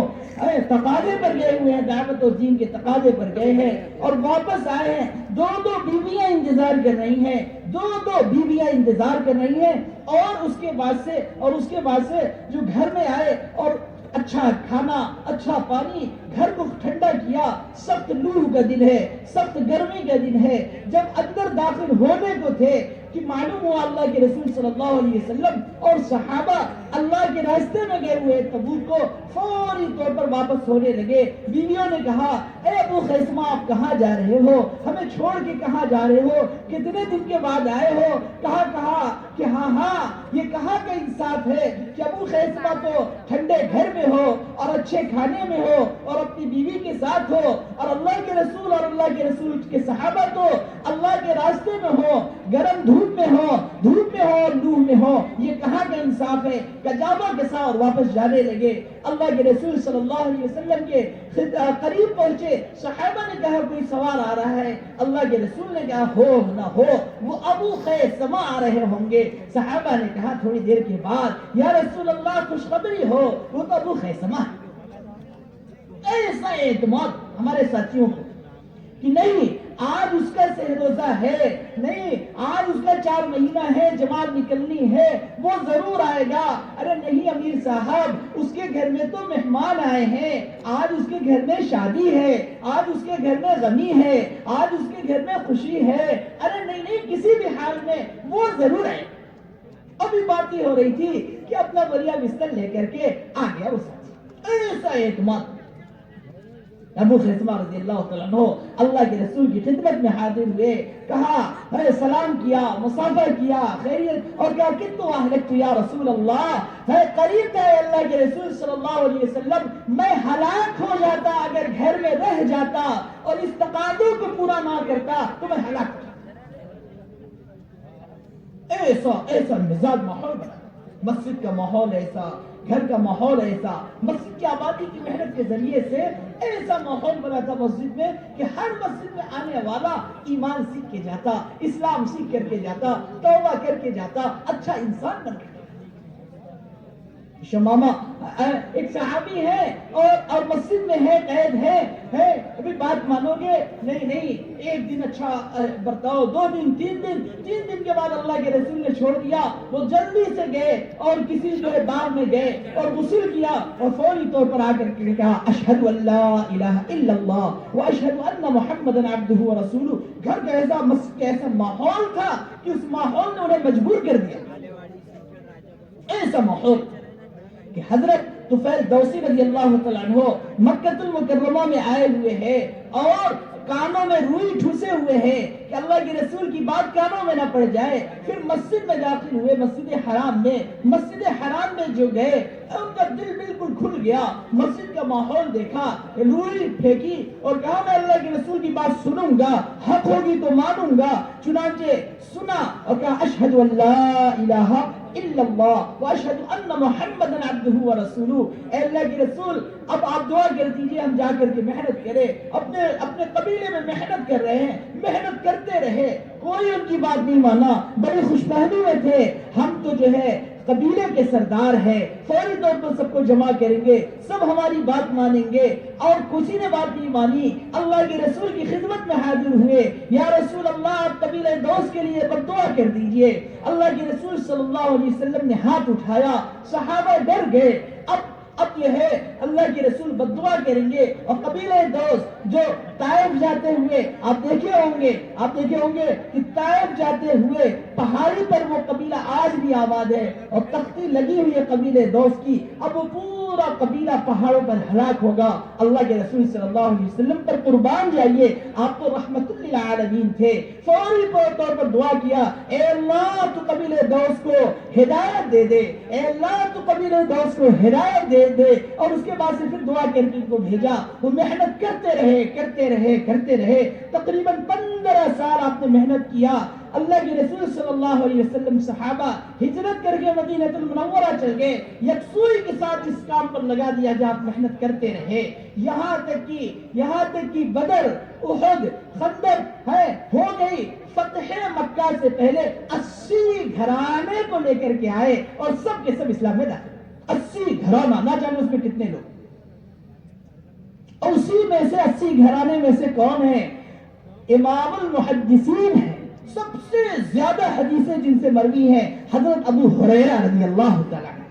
تقاضے پر گئے ہوئے ہیں، دعوت و دین کے تقاضے پر گئے ہیں اور واپس آئے ہیں. 2 بیویاں انتظار کر رہی ہیں، 2 بیویاں انتظار کر رہی ہیں. اور اس کے بعد سے جو گھر میں آئے اور اچھا کھانا اچھا پانی، گھر کو ٹھنڈا کیا. سخت لو کا دن ہے، سخت گرمی کا دن ہے. جب اندر داخل ہونے کو تھے کہ معلوم ہوا اللہ کے رسول صلی اللہ علیہ وسلم اور صحابہ اللہ کے راستے میں گئے ہوئے تبوک کو فوری طور پر واپس ہونے لگے. بیویوں نے کہا اے ابو خیثمہ آپ کہاں جا رہے ہو، ہمیں چھوڑ کے کہاں جا رہے ہو، کتنے دن کے بعد آئے ہو. کہا کہ ہاں یہ کہاں کا انصاف ہے کہ ابو خیثمہ تو ٹھنڈے گھر میں ہو اور اچھے کھانے میں ہو اور اپنی بیوی کے ساتھ ہو، اور اللہ کے رسول کے صحابہ تو اللہ کے راستے میں ہو، گرم دھوپ میں ہو اور لو میں ہو. یہ کہاں کا انصاف ہے. کجاوا کسا اور واپس جانے لگے. اللہ کے رسول صلی اللہ علیہ وسلم کے قریب پہنچے. صحابہ نے کہا کوئی سوال آ رہا ہے. اللہ کے رسول نے کہا ہو نہ ہو وہ ابو خیثمہ آ رہے ہوں گے. صحابہ نے کہا تھوڑی دیر کے بعد یا رسول اللہ خوشخبری ہو وہ تو ابو خیثمہ ہے. ایسا اعتماد ہمارے ساتھیوں کو کہ نہیں آج اس کا روزہ ہے، نہیں آج اس کا 4 مہینہ ہے، جماعت نکلنی ہے، وہ ضرور آئے گا. ارے نہیں امیر صاحب اس کے گھر میں تو مہمان آئے ہیں، آج اس کے گھر میں شادی ہے، آج اس کے گھر میں غمی ہے، آج اس کے گھر میں خوشی ہے. ارے نہیں کسی بھی حال میں وہ ضرور آئے. ابھی بات ہی ہو رہی تھی کہ اپنا بڑھیا بستر لے کر کے آ گیا وہ ساتھی. ایسا اعتماد. ابو خیثمہ رضی اللہ تعالیٰ عنہ اللہ کے رسول کی خدمت میں حاضر ہوئے، کہا سلام کیا، مصافحہ کیا، خیریت، اور کہا کتو اہلکت یا رسول اللہ، قریب تھا اللہ کے رسول صلی اللہ علیہ وسلم میں ہلاک ہو جاتا اگر گھر میں رہ جاتا اور اس تقاضوں کو پورا نہ کرتا تو میں ہلاک ہو جاتا. ایسا مزاج ماحول بنا. مسجد کا ماحول ایسا، گھر کا ماحول ایسا، مسجد کی آبادی کی محنت کے ذریعے سے ایسا ماحول بنا تھا مسجد میں کہ ہر مسجد میں آنے والا ایمان سیکھ کے جاتا، اسلام سیکھ کر کے جاتا، توبہ کر کے جاتا، اچھا انسان بن کے. شمامہ ایک صحابی ہے اور مسجد میں ہے، قید ہے. ابھی بات مانو گے نہیں 1 دن اچھا برتاؤ، 2 دن 3 دن کے بعد اللہ کے رسول نے چھوڑ دیا. وہ جلدی سے گئے اور کسی جو ہے باغ میں گئے اور غسل کیا اور فوری طور پر آ کر کے کہا اشہد ان لا الہ الا اللہ واشہد ان محمدا عبدہ ورسولہ. گھر کا ایسا مسجد کا ایسا ماحول تھا کہ اس ماحول نے انہیں مجبور کر دیا. ایسا ماحول کہ حضرت طفیل دوسی رضی اللہ تعالیٰ عنہ مکہ المکرمہ میں آئے ہوئے ہیں اور کانوں میں روئی ٹھوسے ہوئے ہیں کہ اللہ کے رسول کی بات کانوں میں نہ پڑ جائے. پھر مسجد میں داخل ہوئے، مسجد حرام میں جو گئے ان کا دل بالکل کھل گیا، مسجد کا ماحول دیکھا، روئی پھینکی اور کہا میں اللہ کے رسول کی بات سنوں گا، حق ہوگی تو مانوں گا۔ چنانچہ سنا اور کہا اشہد ان لا الہ الا اللہ واشہد ان محمدا عبدہ ورسولہ۔ اے اللہ کے رسول اب آپ دعا کر دیجئے ہم جا کر کے محنت کریں، اپنے قبیلے میں محنت کر رہے ہیں، محنت کرتے رہے، کوئی ان کی بات نہیں مانا، بڑے خوش فہمی میں تھے، ہم تو جو ہے قبیلے کے سردار ہیں، فوری طور پر سب کو جمع کریں گے، سب ہماری بات مانیں گے، اور کسی نے بات نہیں مانی، اللہ کے رسول کی خدمت میں حاضر ہوئے، یا رسول اللہ آپ قبیلہ دوست کے لیے بد دعا کر دیجئے۔ اللہ کے رسول صلی اللہ علیہ وسلم نے ہاتھ اٹھایا، صحابہ ڈر گئے، اب یہ ہے اللہ کے رسول بد دعا کریں گے، اور قبیلہ دوست جو طائف جاتے ہوئے آپ دیکھے ہوں گے کہ طائف جاتے ہوئے پہاڑی پر وہ قبیلہ آج بھی آباد ہے اور تختی لگی ہوئی ہے قبیلہ دوست کی، اب وہ پورا قبیلہ پہاڑوں پر ہلاک ہوگا۔ اللہ کے رسول صلی اللہ علیہ وسلم پر قربان جائیے، آپ تو رحمت للعالمین تھے، فوری طور پر دعا کیا اے اللہ تو قبیلہ دوست کو ہدایت دے دے، اے اللہ تو قبیلہ دوست کو ہدایت دے دے، اور اس کے بعد سے پھر دعا کر کے کو بھیجا۔ وہ محنت کرتے رہے، تقریباً 15 سال آپ نے محنت کیا۔ اللہ کے رسول صلی اللہ علیہ وسلم صحابہ ہجرت کر کے مدینہ المنورہ چل گئے، یکسوئی کے ساتھ اس کام پر لگا دیا جہاں آپ محنت کرتے رہے، یہاں تک کہ بدر، احد، خندق ہو گئی۔ فتح مکہ سے پہلے 80 گھرانے کو لے کر کے آئے اور سب کے سب اسلام میں داخل۔ 80 گھرانہ، نہ جانے اس میں کتنے لوگ، اور اسی میں سے 80 گھرانے میں سے کون ہے؟ امام المحدثین ہیں، سب سے زیادہ حدیثیں جن سے مروی ہیں حضرت ابو ہریرہ رضی اللہ تعالیٰ عنہ۔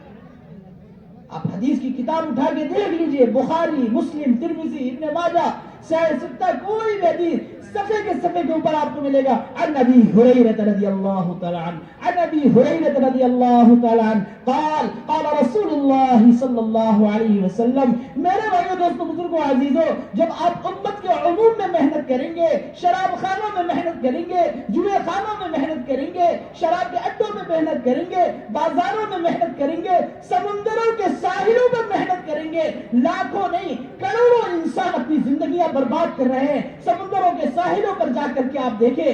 آپ حدیث کی کتاب اٹھا کے دیکھ لیجئے، بخاری، مسلم، ترمذی، ابن ماجہ، سنن ستہ، کوئی بھی حدیث صفحے کے اوپر آپ کو ملے گا عن ابی ہریرہ رضی اللہ تعالی عنہ، عن ابی ہریرہ رضی اللہ تعالی عنہ قال قال رسول اللہ صلی اللہ علیہ وسلم۔ میرے بھائیو، دوستو، بزرگوں، عزیزو، جب آپ امت کے عموم میں محنت کریں گے، شراب خانوں میں محنت کریں گے، جوئے خانوں میں محنت کریں گے، شراب کے اڈوں میں محنت کریں گے، بازاروں میں محنت کریں گے، سمندروں کے ساحلوں پر محنت کریں گے، لاکھوں نہیں کروڑوں انسان اپنی زندگیاں برباد کر رہے ہیں سمندروں کے ساحلوں پر جا کر کے، آپ دیکھیں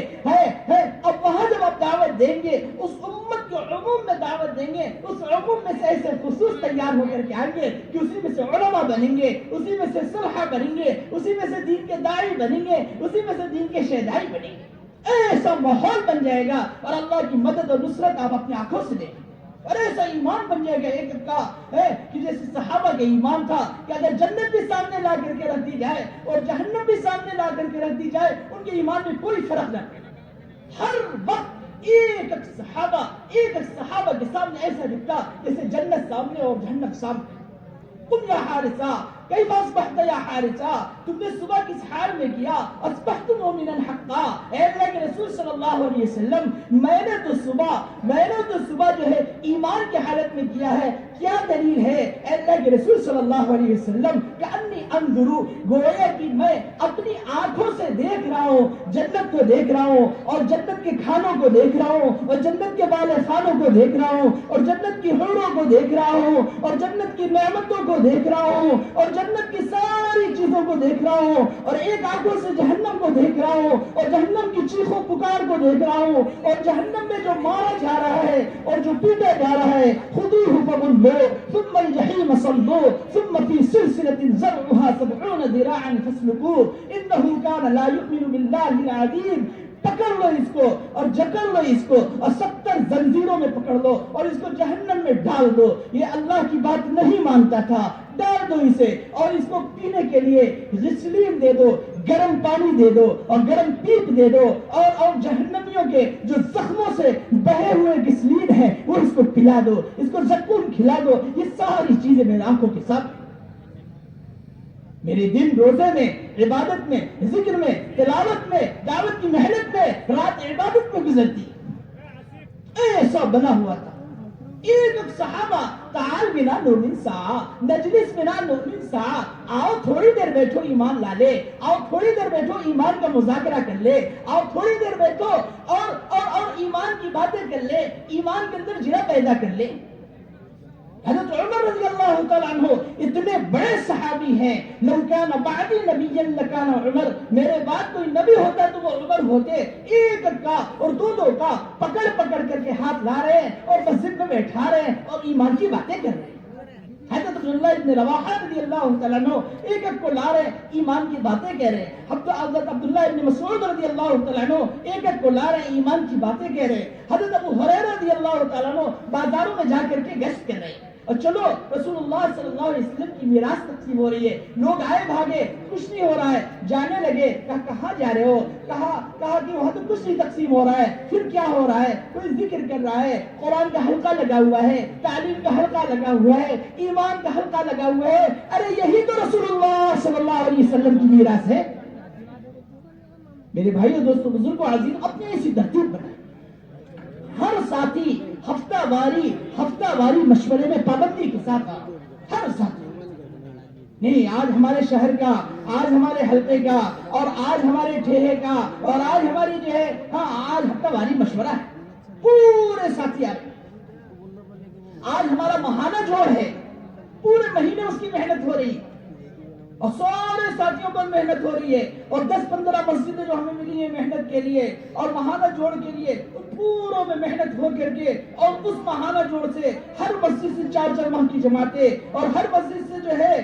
اب وہاں جب آپ دعوت دیں گے، اس امت کے عموم میں دعوت دیں گے، اس عموم میں سے ایسے خصوص تیار ہو کر کے آئیں گے کہ اسی میں سے علماء بنیں گے، اسی میں سے صلحاء بنیں گے، اسی میں سے دین کے داعی بنیں گے، اسی میں سے دین کے شہدائی بنیں گے۔ ایسا ماحول بن جائے گا اور اللہ کی مدد اور نصرت آپ اپنی آنکھوں سے دیکھیں، اور ایسا ایمان بن جائے گا ایک کا کہ جیسے صحابہ کا ایمان تھا کہ اگر جنت بھی سامنے لا کر کے رکھ دی جائے اور جہنم بھی سامنے لا کر کے رکھ دی جائے، ان کے ایمان میں کوئی فرق نہ پڑے۔ ہر وقت ایک صحابہ کے سامنے ایسا دکھتا جیسے جنت سامنے اور جہنم سامنے۔ قل یا حارثہ کیف اصبحت یا حارثہ، تم نے صبح کس حال میں کیا؟ اصبحت مومنا حقا۔ اے اللہ کے رسول صلی اللہ علیہ وسلم، میں نے تو صبح جو ہے ایمان کی حالت میں کیا ہے، کیا دلیل ہے؟ اے اللہ کے رسول صلی اللہ علیہ وسلم، کأنی انظر، گویا کہ میں اپنی آنکھوں سے دیکھ رہا ہوں، جنت کو دیکھ رہا ہوں، اور جنت کے کھانوں کو دیکھ رہا ہوں، اور جنت کے بالے خانوں کو دیکھ رہا ہوں، اور جنت کی حوروں کو دیکھ رہا ہوں، اور جنت کی نعمتوں کو دیکھ رہا ہوں، اور جنت کی ساری چیزوں کو دیکھ رہا ہوں، اور ایک آنکھوں سے جہنم کو دیکھ رہا ہوں، اور جہنم کی چیخوں پکار کو دیکھ رہا ہوں، اور جہنم میں جو مارا جا رہا ہے اور جو پیٹا جا رہا ہے، خذوہ فغلوہ ثم الجحیم صلوہ ثم فی سلسلۃ ذرعها 70 ذراعا فاسلکوہ انہ کان لا یؤمن باللہ العظیم۔ پکڑ لو اس کو اور جکڑ لو اس کو اور 70 زنجیروں میں پکڑ لو اور اس کو جہنم میں ڈال دو۔ یہ اللہ کی بات نہیں مانتا تھا، ڈال دو اسے، اور اس کو پینے کے لیے غسلین دے دو، گرم پانی دے دو اور گرم پیپ دے دو، اور جہنمیوں کے جو زخموں سے بہے ہوئے غسلین ہیں وہ اس کو پلا دو، اس کو زکون کھلا دو۔ یہ ساری چیزیں میری آنکھوں کے ساتھ، میرے دن روزے میں، عبادت میں، ذکر میں، تلاوت میں، دعوت کی محنت میں، رات عبادت میں گزرتی، ایسا بنا ہوا تھا۔ ایک صحابہ، تعال بنا نؤمن ساعة نجلس بنا نؤمن ساعة، آؤ تھوڑی دیر بیٹھو ایمان لا لے، آؤ تھوڑی دیر بیٹھو ایمان کا مذاکرہ کر لے، آؤ تھوڑی دیر بیٹھو اور ایمان کی باتیں کر لے، ایمان کے اندر جرا پیدا کر لے۔ حضرت عمر رضی اللہ تعالیٰ عنہ اتنے بڑے صحابی ہیں، لو کان بعدی نبیا لکان عمر، میرے بعد کوئی نبی ہوتا تو وہ عمر ہوتے۔ ایک کا اور دو کا پکڑ کر کے ہاتھ لا رہے ہیں اور مسجد میں بیٹھا رہے ہیں اور ایمان کی باتیں کر رہے ہیں۔ حضرت عبداللہ ابن رواحہ رضی اللہ تعالیٰ عنہ ایک کو لا رہے ہیں، ایمان کی باتیں کہہ رہے ہیں۔ حضرت عبداللہ ابن مسعود رضی اللہ تعالیٰ عنہ ایک کو لا رہے ہیں، ایمان کی باتیں کہہ رہے ہیں۔ حضرت ابو ہریرہ رضی اللہ تعالیٰ عنہ بازاروں میں جا کر کے گشت کر رہے ہیں، اور چلو رسول اللہ صلی اللہ علیہ وسلم کی میراث تقسیم ہو رہی ہے، لوگ آئے بھاگے، کچھ نہیں ہو رہا ہے، جانے لگے، کہاں جا رہے ہو؟ کہا کہ وہاں تو کچھ نہیں تقسیم ہو رہا ہے، پھر کیا ہو رہا ہے؟ کوئی ذکر کر رہا ہے، قرآن کا حلقہ لگا ہوا ہے، تعلیم کا حلقہ لگا ہوا ہے، ایمان کا حلقہ لگا ہوا ہے۔ ارے یہی تو رسول اللہ صلی اللہ علیہ وسلم کی میراث ہے۔ میرے بھائیو، دوستو، بزرگوں، عزیز، اپنے ایسی ترتیب بنائیں۔ ہر ساتھی ہفتہ واری مشورے میں پابندی کے ساتھ ہر ساتھی نہیں، آج ہمارے شہر کا، آج ہمارے حلقے کا، اور آج ہمارے ٹھیلے کا، اور آج ہماری جو ہے آج ہفتہ واری مشورہ ہے، پورے ساتھی آ رہے۔ آج ہمارا ماہانہ جوڑ ہے، پورے مہینے اس کی محنت ہو رہی، اور سارے ساتھیوں پر محنت ہو رہی ہے، اور 10-15 مسجدیں جو ہمیں ملی ہیں محنت کے لیے اور ماہانہ جوڑ کے لیے، پوروں میں محنت ہو کر کے، اور اس ماہانہ جوڑ سے ہر مسجد سے 4 ماہ کی جماعتیں، اور ہر مسجد سے جو ہے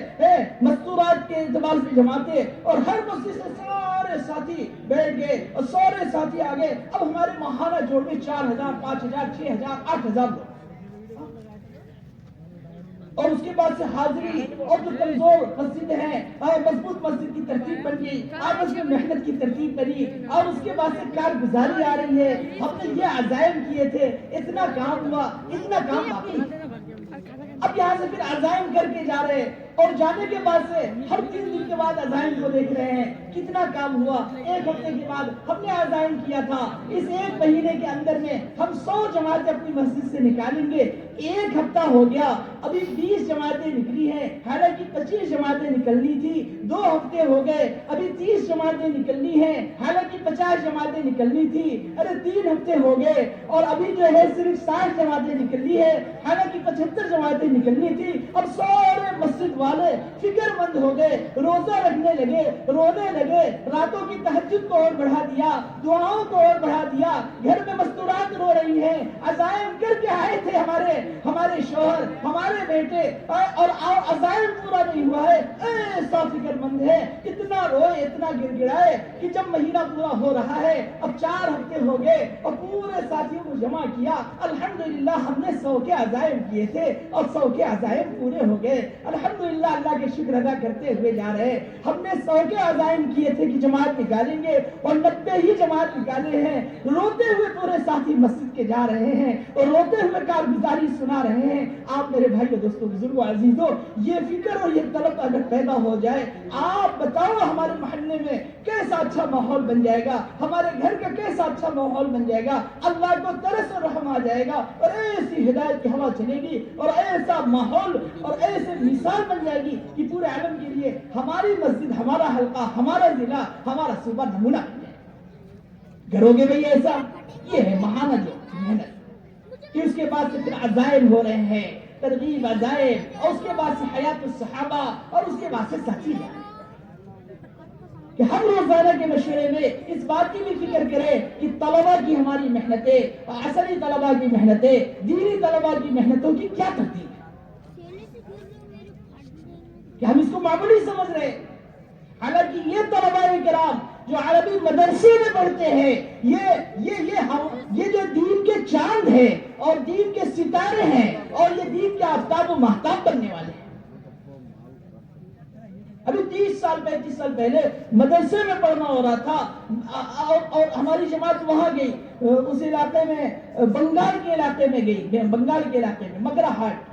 مستورات کے اعتبار سے جماعتیں، اور ہر مسجد سے سارے ساتھی بیٹھ گئے اور سارے ساتھی آگے۔ اب ہمارے ماہانہ جوڑ میں 4000 5000 6000 8000 لوگ، اور اس کے بعد سے حاضری، اور جو کمزور مسجد ہیں مضبوط مسجد کی ترتیب بن گئی، آپس میں محنت کی ترتیب بنی، اور اس کے بعد سے کارگزاری آ رہی ہے۔ ہم نے یہ عزائم کیے تھے، اتنا کام ہوا، اتنا کام باقی، اب یہاں سے پھر عزائم کر کے جا رہے ہیں، اور جانے کے بعد سے ہر 3 دن کے بعد عزائم کو دیکھ رہے ہیں کتنا کام ہوا۔ 1 ہفتے کے بعد ہم نے عزائم کیا تھا اس 1 مہینے کے اندر میں ہم 100 جماعتیں اپنی مسجد سے نکالیں گے۔ 1 ہفتہ ہو گیا، ابھی 20 جماعتیں نکلی ہیں، حالانکہ 25 جماعتیں نکلنی تھی۔ 2 ہفتے ہو گئے، ابھی 30 جماعتیں نکلنی ہیں، حالانکہ 50 جماعتیں نکلنی تھی۔ ارے 3 ہفتے ہو گئے، اور ابھی جو ہے صرف 60 جماعتیں نکلنی ہے، حالانکہ 75 جماعتیں نکلنی تھی۔ اب سارے مسجد والے فکر مند ہو گئے، روزہ رکھنے لگے، رونے لگے، راتوں کی تہجد کو اور بڑھا دیا، دعاؤں کو اور بڑھا دیا، گھر میں مستورات رو رہی ہیں۔ عزائم کر کے آئے تھے ہمارے شوہر، ہمارے بیٹے، اور عزائم پورا نہیں ہوا ہے، ایسا فکر مند ہے، اتنا روئے، اتنا گر گڑائے کہ جب مہینہ پورا ہو رہا ہے، اب 4 ہفتے ہو گئے، اور پورے ساتھیوں کو جمع کیا، الحمدللہ ہم نے 100 کے عزائم کیے تھے، اور 100 کے عزائم پورے ہو گئے۔ الحمدللہ اللہ کے شکر ادا کرتے ہوئے جا رہے ہیں۔ ہم نے 100 کے عزائم کیے تھے کہ جماعت نکالیں گے، اور 90 ہی جماعت نکالے ہیں۔ روتے ہوئے پورے ساتھی مسجد کے جا رہے ہیں، اور روتے ہوئے کارگزاری سنا رہے ہیں۔ آپ میرے بھائیو، دوستو، بزرگوں، عزیزوں، یہ فکر اور یہ طلب اگر پیدا ہو جائے، آپ بتاؤ ہمارے محلے میں کیسا اچھا ماحول بن جائے گا، ہمارے گھر کا کیسا اچھا ماحول بن جائے گا، اللہ کو ترس اور رحم آ جائے گا، اور ایسی ہدایت کی ہوا چلے گی، اور ایسا ماحول اور ایسے مثال بن جائے گی کہ پورے عالم کے لیے ہماری مسجد، ہمارا حلقہ، ہمارا ضلع، ہمارا صوبہ نمونہ بن جائے۔ کرو گے بھئی ایسا؟ یہ ہے ماہانہ جو محنت، کہ اس کے بعد سے پھر عزائم ہو رہے ہیں، ترغیب عزائم، اور اس کے بعد سے حیات الصحابہ، اور اس کے بعد سے ساتھی جائے کہ ہم روزانہ کے مشورے میں اس بات کی بھی فکر کریں کہ طلبہ کی ہماری محنتیں، عصری طلبہ کی محنتیں، دینی طلبہ کی محنتوں کی کیا ترتیب ہے، کہ ہم اس کو معمولی سمجھ رہے ہیں، حالانکہ یہ طلبہ کرام جو عربی مدرسے میں پڑھتے ہیں، یہ جو دین کے چاند ہیں اور دین کے ستارے ہیں، اور یہ دین کے آفتاب و مہتاب بننے والے ہیں۔ ابھی 30 سال 35 سال پہلے مدرسے میں پڑھنا ہو رہا تھا، اور ہماری جماعت وہاں گئی، اس علاقے میں بنگال کے علاقے میں گئی، بنگال کے علاقے میں مگرہ ہاٹ،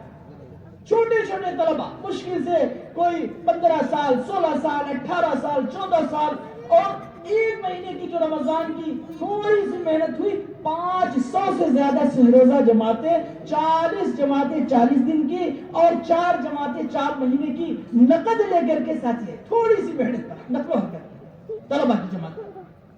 چھوٹے چھوٹے طلبہ، مشکل سے کوئی 15 سال 16 سال 18 سال 14 سال، اور 1 مہینے کی جو رمضان کی تھوڑی سی محنت ہوئی، 500 سے زیادہ روزہ جماعتیں، 40 جماعتیں 40 دن کی، اور 4 جماعتیں 4 مہینے کی نقد لے کر کے ساتھی ہے، تھوڑی سی محنت پر نقل و حرکت طلبہ کی جماعت،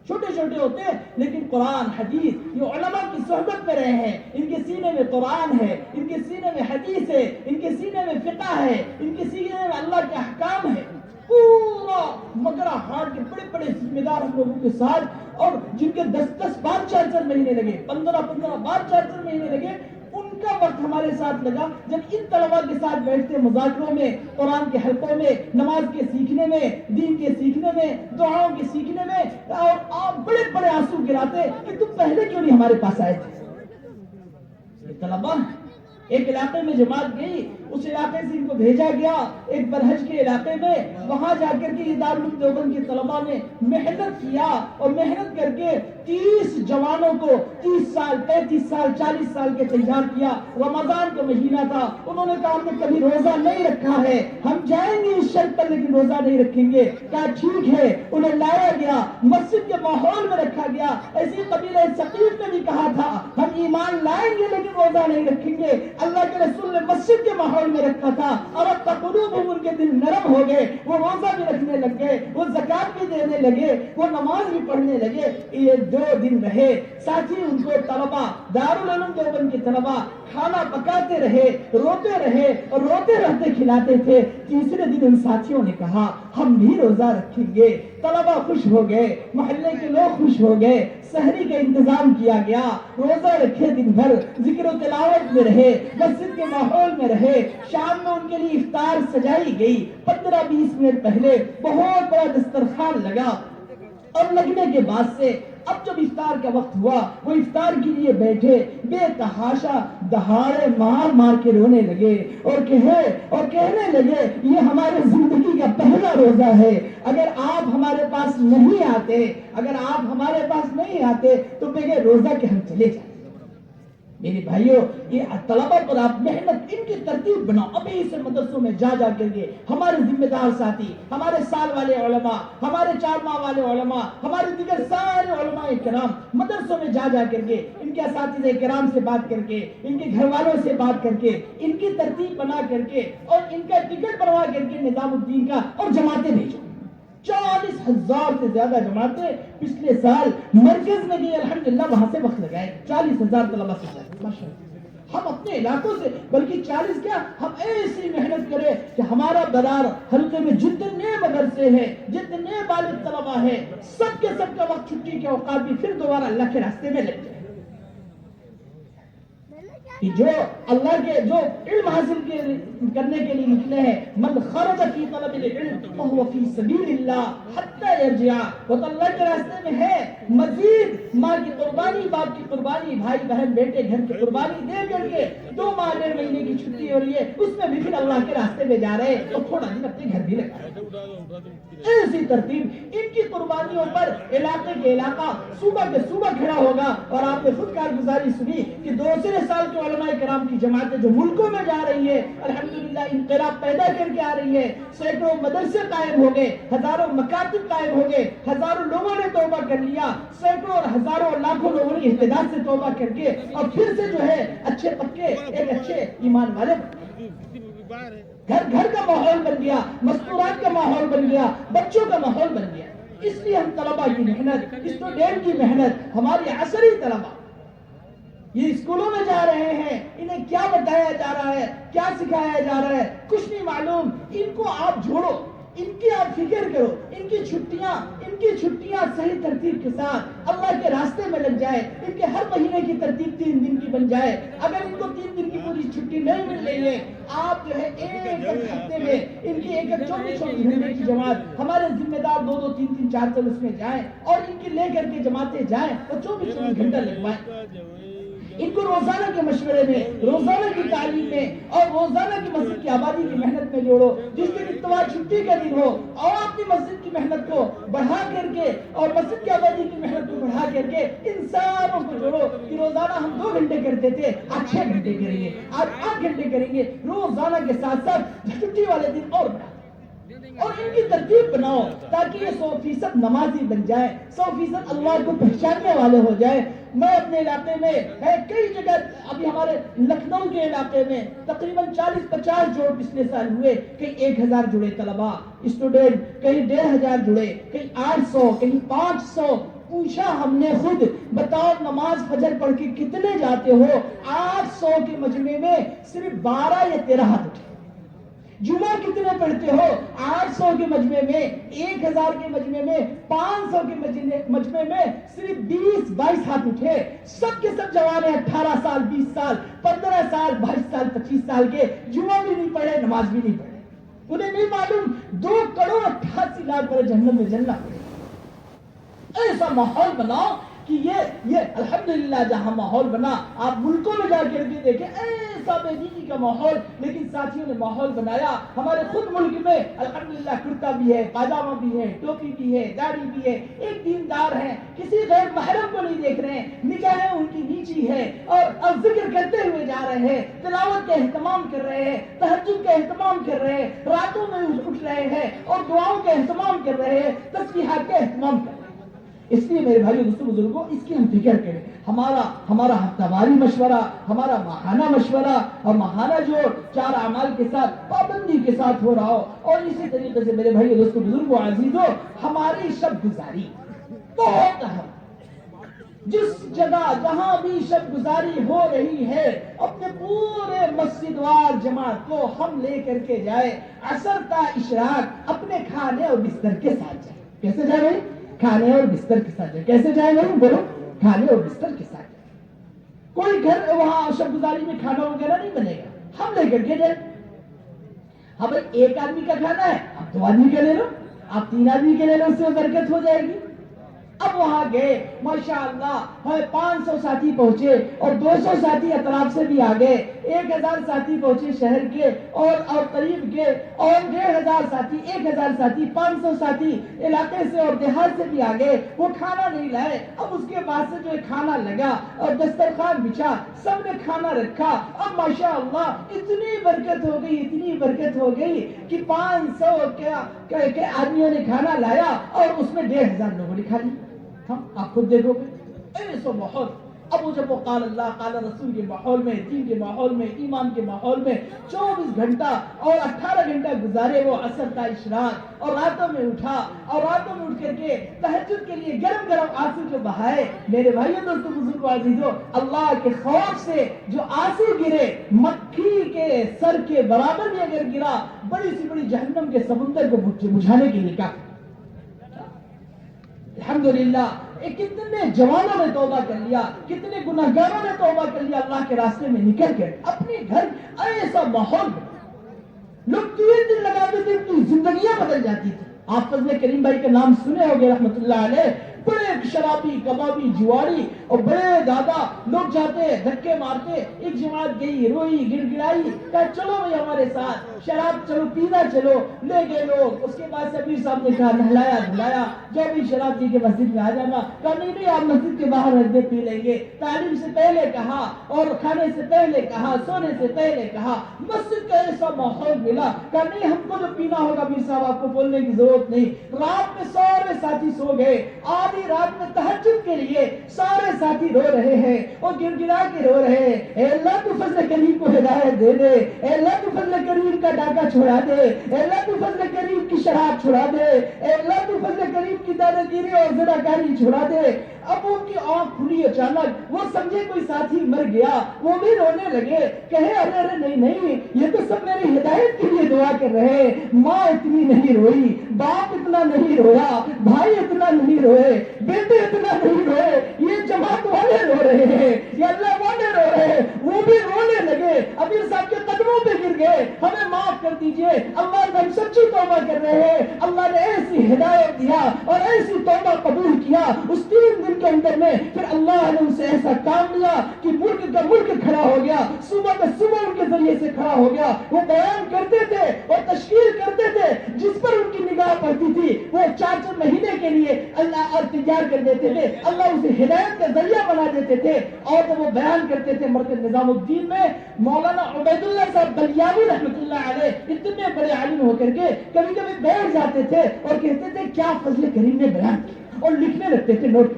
چھوٹے چھوٹے ہوتے ہیں لیکن قرآن حدیث یہ علماء کی صحبت میں رہے ہیں، ان کے سینے میں قرآن ہے، ان کے سینے میں حدیث ہے، ان کے سینے میں فقہ ہے، ان کے سینے میں اللہ کے احکام ہے. پورا مگرہ ہاٹ کے بڑے بڑے ذمہ دار ہم لوگوں کے ساتھ، اور جن کے 10 بار 4 مہینے لگے، 15 بار 4 مہینے لگے، ان کا وقت ہمارے ساتھ لگا جب ان طلباء کے ساتھ بیٹھتے مذاکروں میں، قرآن کے حلقوں میں، نماز کے سیکھنے میں، دین کے سیکھنے میں، دعاؤں کے سیکھنے میں، اور آپ بڑے بڑے آنسو گراتے کہ تم پہلے کیوں نہیں ہمارے پاس آئے تھے. یہ طلباء ایک علاقے میں جماعت گئی، اس علاقے سے ان کو بھیجا گیا ایک برحج کے علاقے میں، وہاں جا کر کے دارالعلوم دیوبند کے طلباء نے محنت کیا، اور محنت کر کے 30 جوانوں کو 30 سال 35 سال 40 سال کے تیار کیا. رمضان کا مہینہ تھا، انہوں نے کہا ہم نے کبھی روزہ نہیں رکھا ہے، ہم جائیں گے اس شرط پر لیکن روزہ نہیں رکھیں گے. کہا ٹھیک ہے. انہیں لایا گیا، مسجد کے ماحول میں رکھا گیا. ایسی قبیلہ ثقیف نے بھی کہا تھا ہم ایمان لائیں گے لیکن روزہ نہیں رکھیں گے. اللہ کے رسول نے مسجد کے ماحول میں رکھا تھا، اور اب قلوبہم ان کے دل نرم ہو گئے، وہ روزہ بھی رکھنے لگ گئے، وہ زکات بھی دینے لگے، وہ نماز بھی پڑھنے لگے. یہ 2 دن رہے. ساتھی ان کو طلباء دارالعلوم دیوبند کے طلباء کھانا پکاتے رہے، روتے رہے، اور روتے رہتے کھلاتے تھے. تیسرے دن ان ساتھیوں نے کہا ہم بھی روزہ رکھیں گے. طلباء خوش ہو گئے، محلے کے لوگ خوش ہو گئے. سحری کا انتظام کیا گیا، روزہ رکھے، دن بھر ذکر و تلاوت میں رہے، مسجد کے ماحول میں رہے. شام میں ان کے لیے افطار سجائی گئی. 15-20 منٹ پہلے بہت بڑا دسترخوان لگا، اور لگنے کے بعد سے اب جب افطار کا وقت ہوا، وہ افطار کے لیے بیٹھے، بے تحاشا دہاڑے مار مار کے رونے لگے، اور کہنے لگے یہ ہمارے زندگی کا پہلا روزہ ہے. اگر آپ ہمارے پاس نہیں آتے تو بغیر روزہ کے ہم چلے جاتے. میرے بھائیوں، یہ طلباء پر آپ محنت، ان کی ترتیب بناؤ. ابھی سے مدرسوں میں جا کر کے ہمارے ذمہ دار ساتھی، ہمارے سال والے علماء، ہمارے 4 ماہ والے علماء، ہمارے دیگر سارے علماء کرام مدرسوں میں جا کر کے ان کے اساتذہ کرام سے بات کر کے، ان کے گھر والوں سے بات کر کے، ان کی ترتیب بنا کر کے، اور ان کا ٹکٹ بنوا کر کے نظام الدین کا، اور جماعتیں بھیجو. 40,000 سے زیادہ جماعتیں پچھلے سال مرکز میں گئی، الحمدللہ وہاں سے وقت لگائے. 40,000 طلباء سے زیادہ ماشاءاللہ. ہم اپنے علاقوں سے، بلکہ 40 کیا، ہم ایسی محنت کریں کہ ہمارا بدار حلقے میں جتنے مدرسے ہیں، جتنے بالغ طلباء ہیں، سب کے سب کا وقت چھٹی کے اوقات بھی پھر دوبارہ اللہ کے راستے میں لگ جائے. کہ جو اللہ کے جو علم حاصل کرنے کے لیے نکلے ہیں، من خرج فی طلب العلم فهو فی سبیل اللہ حتی یرجع، وہ تو اللہ کے راستے میں ہے. مزید ماں کی قربانی، باپ کی قربانی، بھائی بہن بیٹے گھر کی قربانی دے کر کے 2 ماہ 1.5 مہینے کی چھٹی ہو رہی ہے، اس میں بھی پھر اللہ کے راستے میں جا رہے ہیں، اور تھوڑا دن اپنے گھر بھی لگا رہے. ایسی ترتیب ان کی قربانیوں پر علاقے کے علاقہ، صوبہ کے صوبہ کھڑا ہوگا. اور آپ نے خود کارگزاری سنی کہ 2 سال کے علماء کرام کی جماعتیں جو ملکوں میں جا رہی ہے، الحمدللہ انقلاب پیدا کر کے آ رہی ہے. سینکڑوں مدرسے قائم ہو گئے، ہزاروں مکاتب قائم ہو گئے، ہزاروں لوگوں نے توبہ کر لیا، سینکڑوں اور ہزاروں لاکھوں لوگوں نے احتجاج سے توبہ کر کے، اور پھر سے جو ہے اچھے پکے ایک اچھے ایمان والے گھر گھر کا ماحول بن گیا، مستورات کا ماحول بن گیا، بچوں کا ماحول بن گیا. اس لیے ہم طلباء کی محنت، اسٹوڈنٹ کی محنت، ہماری عصری طلباء یہ اسکولوں میں جا رہے ہیں، انہیں کیا بتایا جا رہا ہے، کیا سکھایا جا رہا ہے، کچھ نہیں معلوم. ان کو آپ جوڑو، ان کی آپ فکر کرو، ان کی چھٹیاں صحیح ترتیب کے ساتھ اللہ کے راستے میں لگ جائے. ان کے ہر مہینے کی ترتیب 3 دن کی بن جائے. اگر ان کو 3 دن کی پوری چھٹی نہیں مل رہی ہے، آپ جو ہے ایک ہفتے میں ان کی 24 گھنٹے کی جماعت، ہمارے ذمہ دار 2 3 4 اس میں جائیں، اور ان کی لے کر کے جماعتیں جائیں، اور 24 گھنٹہ لگوائیں. ان کو روزانہ کے مشورے میں، روزانہ کی تعلیم میں، اور روزانہ کی مسجد کی آبادی کی محنت میں جوڑو. جس دن اتوار چھٹی کا دن ہو، اور اپنی مسجد کی محنت کو بڑھا کر کے، اور مسجد کی آبادی کی محنت کو بڑھا کر کے ان ساروں کو جوڑو. کہ روزانہ ہم 2 گھنٹے کرتے تھے، آج 6 گھنٹے کریں گے، آج 8 گھنٹے کریں گے. روزانہ کے ساتھ ساتھ چھٹی والے دن اور بڑھا، اور ان کی ترتیب بناؤ تاکہ یہ 100% نمازی بن جائے، 100% اللہ کو پہچاننے والے ہو جائے. میں اپنے علاقے میں کئی جگہ، ابھی ہمارے لکھنؤ کے علاقے میں تقریباً 40-50 جوڑ پچھلے سال ہوئے. کہیں 1000 جڑے طلباء اسٹوڈنٹ، کہیں 1500 جڑے، کہیں 800، کہیں 500. پوچھا ہم نے خود، بتاؤ نماز فجر پڑھ کے کتنے جاتے ہو؟ 800 کے مجمع میں صرف 12 یا 13 ہاتھ اٹھے۔ جمعہ کتنے پڑھتے ہو؟ 800 کے مجمع میں، 1000 کے مجمع میں، 500 کے مجمع میں صرف 20-22 ہاتھ اٹھے۔ سب کے سب جوان ہیں، 18 سال، 20 سال، 15 سال، 22 سال، 25 سال کے، جمعہ بھی نہیں پڑھے، نماز بھی نہیں پڑھے۔ انہیں نہیں معلوم 2,88,00,000 پر جہنم میں جلنا پڑے۔ ایسا ماحول بناؤ کہ یہ الحمدللہ جہاں ماحول بنا، آپ ملکوں میں جا کر کے دیکھیں ایسا بے دینی کا ماحول، لیکن ساتھیوں نے ماحول بنایا۔ ہمارے خود ملک میں الحمدللہ کرتا بھی ہے، پاجامہ بھی ہے، ٹوپی بھی ہے، داڑھی بھی ہے، ایک دیندار ہیں، کسی غیر محرم کو نہیں دیکھ رہے ہیں، نگاہیں ان کی نیچی ہے، اور ذکر کرتے ہوئے جا رہے ہیں، تلاوت کا اہتمام کر رہے ہیں، تہجد کا اہتمام کر رہے ہیں، راتوں میں اٹھ رہے ہیں اور دعاؤں کا اہتمام کر رہے ہیں، تسبیحات کا اہتمام کر رہے ہیں۔ اس لیے میرے بھائیو دوستو بزرگوں، اس کی ہم فکر کریں۔ ہمارا ہفتہ واری مشورہ، ہمارا ماہانہ مشورہ، اور ماہانہ جو 4 اعمال کے ساتھ پابندی کے ساتھ ہو رہا ہو، اور اسی طریقے سے میرے بھائیو دوستو بزرگوں عزیزوں، ہماری شب گزاری بہت اہم۔ جس جگہ جہاں بھی شب گزاری ہو رہی ہے، اپنے پورے مسجد وار جماعت کو ہم لے کر کے جائے، عصر کا اشراق اپنے کھانے اور بستر کے ساتھ جائے۔ کیسے جائے بھائی؟ کھانے اور بستر کے ساتھ جائے۔ کیسے جائے بھائی؟ بولو، کھانے اور بستر کے ساتھ جائے۔ کوئی گھر وہاں شب گزاری میں کھانا وغیرہ نہیں بنے گا، ہم لے کر کے جائیں۔ ہاں بھائی، ایک آدمی کا کھانا ہے، آپ 2 آدمی کا لے لو، آپ 3 آدمی کے لے لو، اس سے برکت ہو جائے گی۔ اب وہاں گئے، ماشاءاللہ ہمیں 500 ساتھی پہنچے، اور 200 ساتھی اطراف سے بھی آگئے، 1000 ساتھی پہنچے شہر کے اور قریب کے، اور 1500 ساتھی، 1000 ساتھی، 500 ساتھی علاقے سے اور دیہات سے بھی آگئے۔ وہ کھانا نہیں لائے۔ اب اس کے بعد سے جو کھانا لگا اور دسترخوان بچھا، سب نے کھانا رکھا۔ اب ماشاءاللہ اتنی برکت ہو گئی، اتنی برکت ہو گئی کہ 500 کے آدمیوں نے کھانا لایا، اور اس میں 1500 لوگوں نے کھا لیا۔ ہم آپ خود دیکھو گے ایسا ماحول۔ اب وہ جب وہ قال اللہ قال رسول کے ماحول میں، دین کے ماحول میں، ایمان کے ماحول میں 24 گھنٹہ اور 18 گھنٹہ گزارے، وہ عصر کا اشراق، اور راتوں میں اٹھا، اور راتوں میں اٹھ کر کے تہجد کے لیے گرم گرم آنسو جو بہائے، میرے بھائیوں دوستوں بزرگوں عزیزوں، اللہ کے خوف سے جو آنسو گرے، مکھی کے سر کے برابر بھی اگر گرا، بڑی سی بڑی جہنم کے سمندر کو بجھانے کے لیے کافی۔ الحمدللہ کتنے جوانوں نے توبہ کر لیا، کتنے گناہگاروں نے توبہ کر لیا اللہ کے راستے میں نکل کر۔ اپنے گھر ایسا ماحول لوگ 3 دن لگاتے تھے، اپنی زندگیاں بدل جاتی تھی۔ آپ فضل کریم بھائی کا نام سنے ہوگے رحمت اللہ علیہ، بڑے شرابی، کبابی، جواری، اور بڑے دادا لوگ جاتے دھکے مارتے۔ ایک جماعت گئی، روئی، گڑ گڑائی، کہا چلو بھائی ہمارے ساتھ، شراب چلو پینا چلو، لے گئے لوگ۔ اس کے بعد سبیر صاحب نے کہا نہلایا دھلایا، جو بھی شراب پی کے مسجد میں آ جانا۔ کہا نہیں آپ مسجد کے باہر رکھ دے، پی لیں گے۔ تعلیم سے پہلے کہا، اور کھانے سے پہلے کہا، سونے سے پہلے کہا، مسجد کا ایسا ماحول ملا۔ کہا نہیں ہم کو جو پینا ہوگا پیر صاحب آپ کو بولنے کی ضرورت نہیں۔ رات میں سارے ساتھی سو گئے، آدھی رات میں تہجد کے لیے سارے ساتھی رو رہے ہیں اور گڑ گڑا کے رو رہے ہیں، اے اللہ تو فضل کریم کو ہدایت دے دے، اے اللہ تو فضل کریم کا ڈاکہ چھڑا دے، اے اللہ تو فضل کریم کی شراب چھڑا دے، اے اللہ تو فضل کریم کی دادا گیری اور زناکاری چھڑا دے۔ اب ان کی آنکھ کھلی اچانک، وہ سمجھے کوئی ساتھی مر گیا، وہ بھی رونے لگے، کہے ارے ارے نہیں یہ تو سب میری ہدایت کے لیے دعا کر رہے ہیں۔ ماں اتنی نہیں روئی، باپ اتنا نہیں رویا، بھائی اتنا نہیں روئے، بیٹے اتنا نہیں روئے، یہ جماعت والے رو رہے ہیں، یہ اللہ والے رو رہے ہیں۔ وہ بھی رونے لگے، امیر صاحب کے قدموں پہ گر گئے، ہمیں معاف کر دیجئے، اللہ سے ہم سچی توبہ کر رہے ہیں۔ اللہ نے ایسی ہدایت دیا اور ایسی توبہ قبول کیا۔ اس 3 دن کے اندر میں پھر اللہ نے ان سے ایسا کام لیا کہ ملک کا ملک کھڑا ہو گیا، صبح کا صبح ان کے ذریعے سے کھڑا ہو گیا۔ وہ بیان کرتے تھے اور تشکیل کرتے تھے، جس پر ان کی نگاہ پڑتی تھی وہ 4 مہینے کے لیے اللہ اور تیار کر دیتے تھے، اللہ اسے ہدایت کا ذریعہ بنا دیتے تھے۔ اور جب وہ بیان کرتے تھے مرکز نظام الدین میں، مولانا عبید اللہ صاحب بلیاوی رحمۃ اللہ علیہ اتنے بڑے عالم ہو کر کے کبھی کبھی بیٹھ جاتے تھے اور کہتے تھے کیا فضل کریم نے بیان کیا، اور لکھنے لگتے تھے نوٹ۔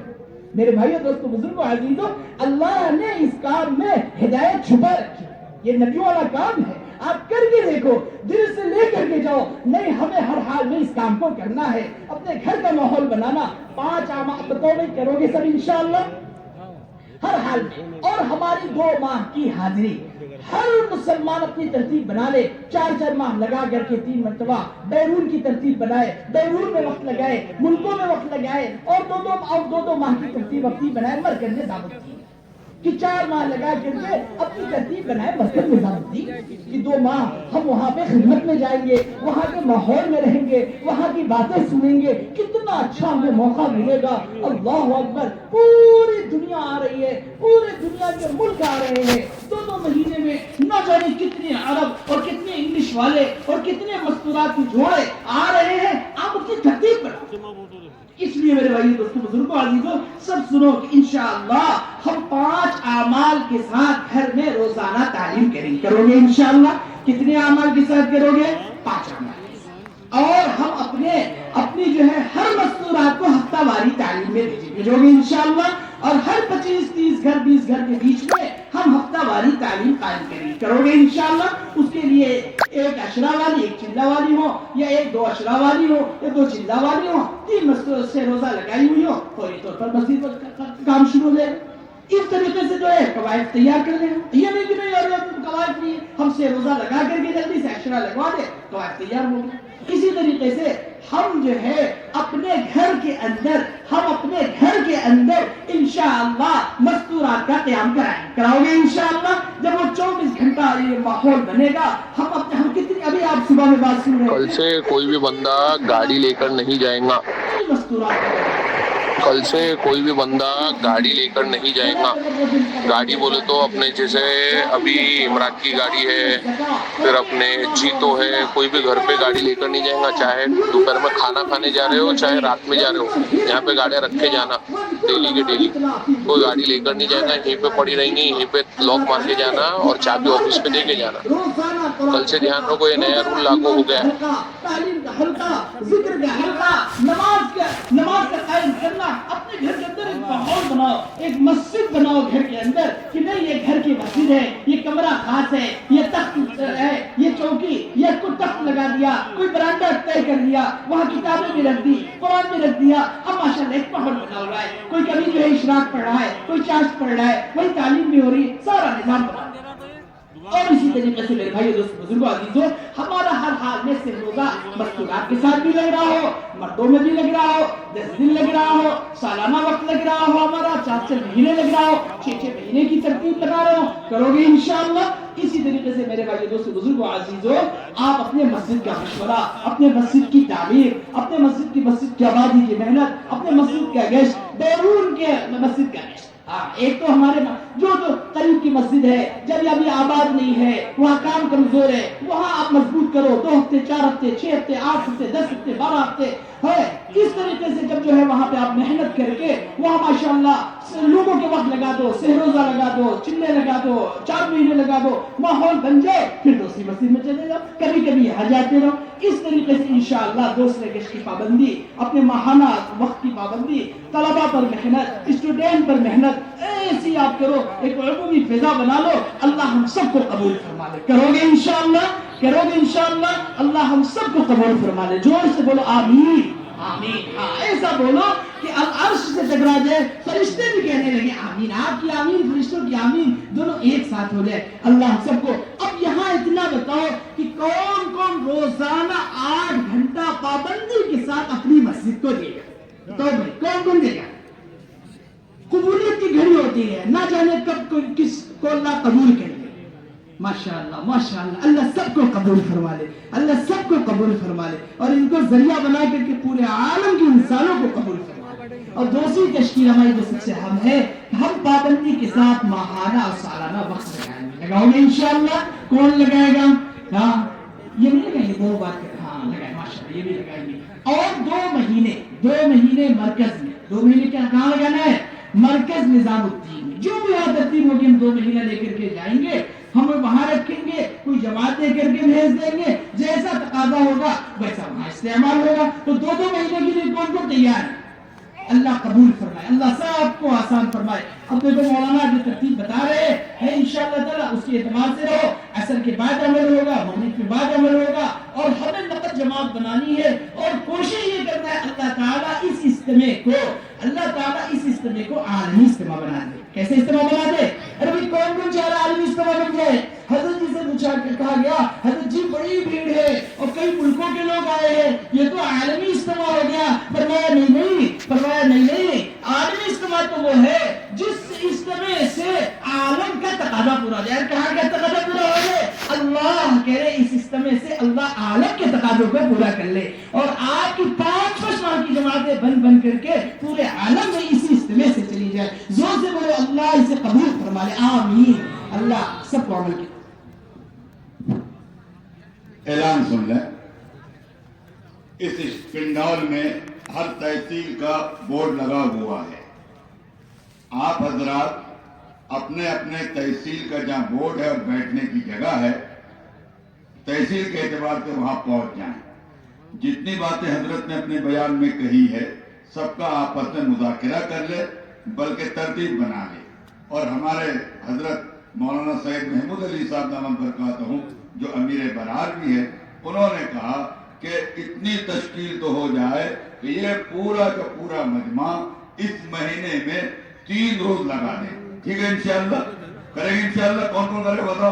میرے بھائیوں دوستوں بزرگوں عزیزوں، اللہ نے اس کام میں ہدایت چھپا رکھی، یہ نبیوں والا کام ہے۔ آپ کر کے دیکھو, دل سے لے کر کے جاؤ, نہیں ہمیں ہر حال میں اس کام کو کرنا ہے, اپنے گھر کا ماحول بنانا. 5 اعمال بتاؤ نہیں کرو گے سب انشاءاللہ ہر حال میں. اور ہماری 2 ماہ کی حاضری ہر مسلمان اپنی ترتیب بنا لے, 4 ماہ لگا کر کے 3 مرتبہ بیرون کی ترتیب بنائے, بیرون میں وقت لگائے, ملکوں میں وقت لگائے, اور 2 ماہ کی ترتیب اپنی بنائے. مرکز نے دعوت دی کہ 4 ماہ لگا کر کے اپنی ترتیب بنائے, مرکز نے دعوت دی کہ 2 ماہ ہم وہاں پہ خدمت میں جائیں گے, وہاں کے ماحول میں رہیں گے, وہاں کی باتیں سنیں گے, کتنا اچھا ہمیں موقع ملے گا. اللہ اکبر, پوری دنیا آ رہی ہے, پورے دنیا کے ملک آ رہے ہیں 2 مہینے میں. نہ جانے کتنے عرب اور کتنے انگلش والے اور کتنے مستورات کے جوڑے آ رہے ہیں. آپ اس کی ترتیب بناؤ. اس لیے میرے بھائی دوستوں بزرگوں عزیزوں سب سنو کہ انشاءاللہ ہم 5 اعمال کے ساتھ گھر میں روزانہ تعلیم کرو گے انشاءاللہ. کتنے اعمال کے ساتھ کرو گے؟ 5 اعمال. اور ہم اپنی جو ہے ہر مستورات کو ہفتہ واری تعلیم میں بھیجو گے انشاءاللہ. اور ہر 25-30 گھر 20 گھر کے بیچ میں ہم ہفتہ واری تعلیم قائم کرو گے انشاءاللہ. اس کے لیے 1 اشرا والی 1 چلہ والی ہو, یا 1-2 اشرا والی ہو, یا 2 چلہ والی ہو, 3 مستور سے روزہ لگائی ہوئی ہو, فوری طور پر مسجد پر کام شروع ہو جائے. اس طریقے سے جو ہے قواعد تیار کر لیں. یہ نہیں کہ نہیں اور قواعد نہیں, ہم سے روزہ لگا کر کے جلدی سے اشرا لگوا دے, قواعد تیار ہو گئے. اسی طریقے سے ہم جو ہے اپنے گھر کے اندر انشاءاللہ مستورات کا قیام کراؤ گے انشاءاللہ. جب وہ 24 گھنٹہ یہ ماحول بنے گا, ہم کتنی, ابھی آپ صبح میں بات سن رہے ہیں, کل سے کوئی بھی بندہ گاڑی لے کر نہیں جائے گا. کل سے کوئی بھی بندہ گاڑی لے کر نہیں جائے گا. گاڑی بولے تو اپنے جیسے ابھی عمران کی گاڑی ہے, پھر اپنے جیتو ہے, کوئی بھی گھر پہ گاڑی لے کر نہیں جائے گا. چاہے دوپہر میں کھانا کھانے جا رہے ہو, چاہے رات میں جا رہے ہو, یہاں پہ گاڑیاں رکھ کے جانا ڈیلی کے ڈیلی. کوئی گاڑی لے کر نہیں جائے گا, یہیں پہ پڑی رہیں گی, یہیں پہ لاک مار کے جانا اور چابی آفس پہ دے کے جانا. کل سے دھیان رکھو, یہ نیا رول لاگو ہو گیا ہے. تعلیم کا حلقہ, ذکر کا حلقہ, نماز کا قائم کرنا. اپنے گھر کے اندر ایک ماحول بناؤ, ایک مسجد بناؤ گھر کے اندر, کہ نہیں یہ گھر کی مسجد ہے, یہ کمرہ خاص ہے, یہ تخت ہے, یہ چوکی, یہ کوئی تخت لگا دیا, کوئی برانڈا طے کر دیا, وہاں کتابیں بھی رکھ دی, قرآن بھی رکھ دیا. اب ماشاءاللہ ایک ماحول بنا ہوا ہے, کوئی کبھی جو ہے اشراق پڑھ رہا ہے, کوئی چاشت پڑھ رہا ہے, وہی تعلیم بھی ہو رہی ہے, سارا نظام بنا. اور اسی طریقے سے میرے بھائی دوست بزرگوں عزیزوں, ہمارا ہر حال میں سے روزہ مستورات کے ساتھ بھی لگ رہا ہو, مردوں میں بھی لگ رہا ہو, 10 دن لگ رہا ہو, سالانہ وقت لگ رہا ہو, ہمارا 4 مہینے لگ رہا ہو, 6 مہینے کی ترتیب لگا رہے ہو, کرو گے انشاءاللہ. اسی طریقے سے میرے بھائی دوست بزرگوں عزیزوں, آپ اپنے مسجد کا مشورہ, اپنے مسجد کی تعمیر, اپنے مسجد کی آبادی کی محنت, اپنے مسجد کا گشت, بیرون کے مسجد کا گشت. ایک تو ہمارے جو قریب کی مسجد ہے, جب ابھی آباد نہیں ہے, وہاں کام کمزور ہے, وہاں آپ مضبوط کرو. 2 ہفتے 4 ہفتے 6 ہفتے 8 ہفتے 10 ہفتے 12 ہفتے ہے. اس طریقے سے جب جو ہے وہاں پہ آپ محنت کر کے وہاں ماشاءاللہ لوگوں کے وقت لگا دو, سہروزہ لگا دو, چلے لگا دو, 4 مہینے لگا دو, ماحول بن جائے, پھر دوسری مسجد میں چلے جاؤ, کبھی کبھی یہاں جاتے رہو. اس طریقے سے انشاءاللہ دوسرے گشت کی پابندی, اپنے ماہانہ وقت کی پابندی, طلبہ پر محنت, اسٹوڈنٹ پر محنت, ایسی آپ کرو, ایک عمومی فضا بنا لو. اللہ ہم سب کو قبول فرما لے. کرو گے انشاءاللہ, اللہ ہم سب کو قبول فرما لے. زور سے بولو آمین. آمین. ایسا بولو کہ عرش سے ٹکرا جائے, فرشتے بھی کہنے لگے آمین. آپ کی آمین, فرشتوں کی آمین, دونوں ایک ساتھ ہو جائے. اللہ سب کو. اب یہاں اتنا بتاؤ کہ کون کون روزانہ 8 گھنٹہ پابندی کے ساتھ اپنی مسجد کو دے گا؟ بتاؤ بھائی, کون دے گا؟ قبولیت کی گھڑی ہوتی ہے, نہ جانے کب کس کو اللہ قبول کرے. ماشاءاللہ, اللہ سب کو قبول فرما لے, اللہ سب کو قبول فرما لے, اور ان کو ذریعہ بنا کر کے پورے عالم کے انسانوں کو قبول فرما لے. اور دوسری تشکیل ہماری جو سب سے اہم ہے, ہم پابندی کے ساتھ ماہانہ اور سالانہ وقت لگاؤ گے انشاءاللہ. کون لگائے گا؟ ہاں, یہ نہیں لگائیں گے, 2 بات کریں, ہاں لگائیں, ماشاءاللہ یہ بھی لگائیں گے. اور 2 مہینے مرکز میں, 2 مہینے کہاں لگانا ہے؟ مرکز نظام الدین میں. جو بھی یہاں ترتیب ہوگی ہم 2 مہینے لے کر کے جائیں گے, ہم وہاں رکھیں گے, کوئی جماعت دے کر کے بھیج دیں گے, جیسا تقاضا ہوگا ویسا وہاں استعمال ہوگا. تو 2 مہینے کے لیے کون تیار ہے؟ اللہ قبول فرمائے, اللہ سب کو آسان فرمائے. اب دیکھو مولانا جو ترتیب بتا رہے ہیں انشاءاللہ تعالی, اس کے اعتبار سے رہو. عصر کے بعد عمل ہوگا، مغرب کے بعد عمل ہوگا، اور ہمیں نقد جماعت بنانی ہے اور کوشش یہ کرنا ہے اللہ تعالیٰ اس اجتماع کو عالمی اجتماع بنا دے۔ کیسے اجتماع بنا دے؟ ابھی کون چاہ رہا عالمی اجتماع بن جائے؟ حضرت جی سے پوچھا کہا گیا حضرت جی بڑی بھیڑ ہے اور کئی ملکوں کے لوگ آئے ہیں، یہ تو عالمی اجتماع ہو گیا۔ فرمایا نہیں، عالمی اجتماع تو وہ ہے جس اجتماع سے عالم کا تقاضا پورا ہو جائے۔ کہاں کا تقاضا پورا ہو جائے؟ اللہ کہہ رہے اس اجتماع سے اللہ عالم کے تقاضوں کو پورا کر لے، اور آپ کی 5 ماہ کی جماعتیں بن کر کے پورے عالم میں اسی اجتماع سے چلی جائے۔ زور سے بولو اللہ اسے قبول فرما لے، آمین۔ اللہ سب کو عمل کیا۔ اعلان سن لیں، اس پنڈال میں ہر تحصیل کا بورڈ لگا ہوا ہے۔ آپ حضرات اپنے اپنے تحصیل کا جہاں بورڈ ہے اور بیٹھنے کی جگہ ہے، تحصیل کے اعتبار سے وہاں پہنچ جائیں۔ جتنی باتیں حضرت نے اپنے بیان میں کہی ہے سب کا آپس میں مذاکرہ کر لے، بلکہ ترتیب بنا لے۔ اور ہمارے حضرت مولانا سید محمود علی صاحب دامت برکاتہ جو امیر برار بھی ہے، انہوں نے کہا کہ اتنی تشکیل تو ہو جائے کہ یہ پورا کا پورا مجمع اس مہینے میں 3 روز لگا دیں۔ ٹھیک ہے انشاءاللہ؟ کریں گے انشاءاللہ؟ کون کرے بتاؤ؟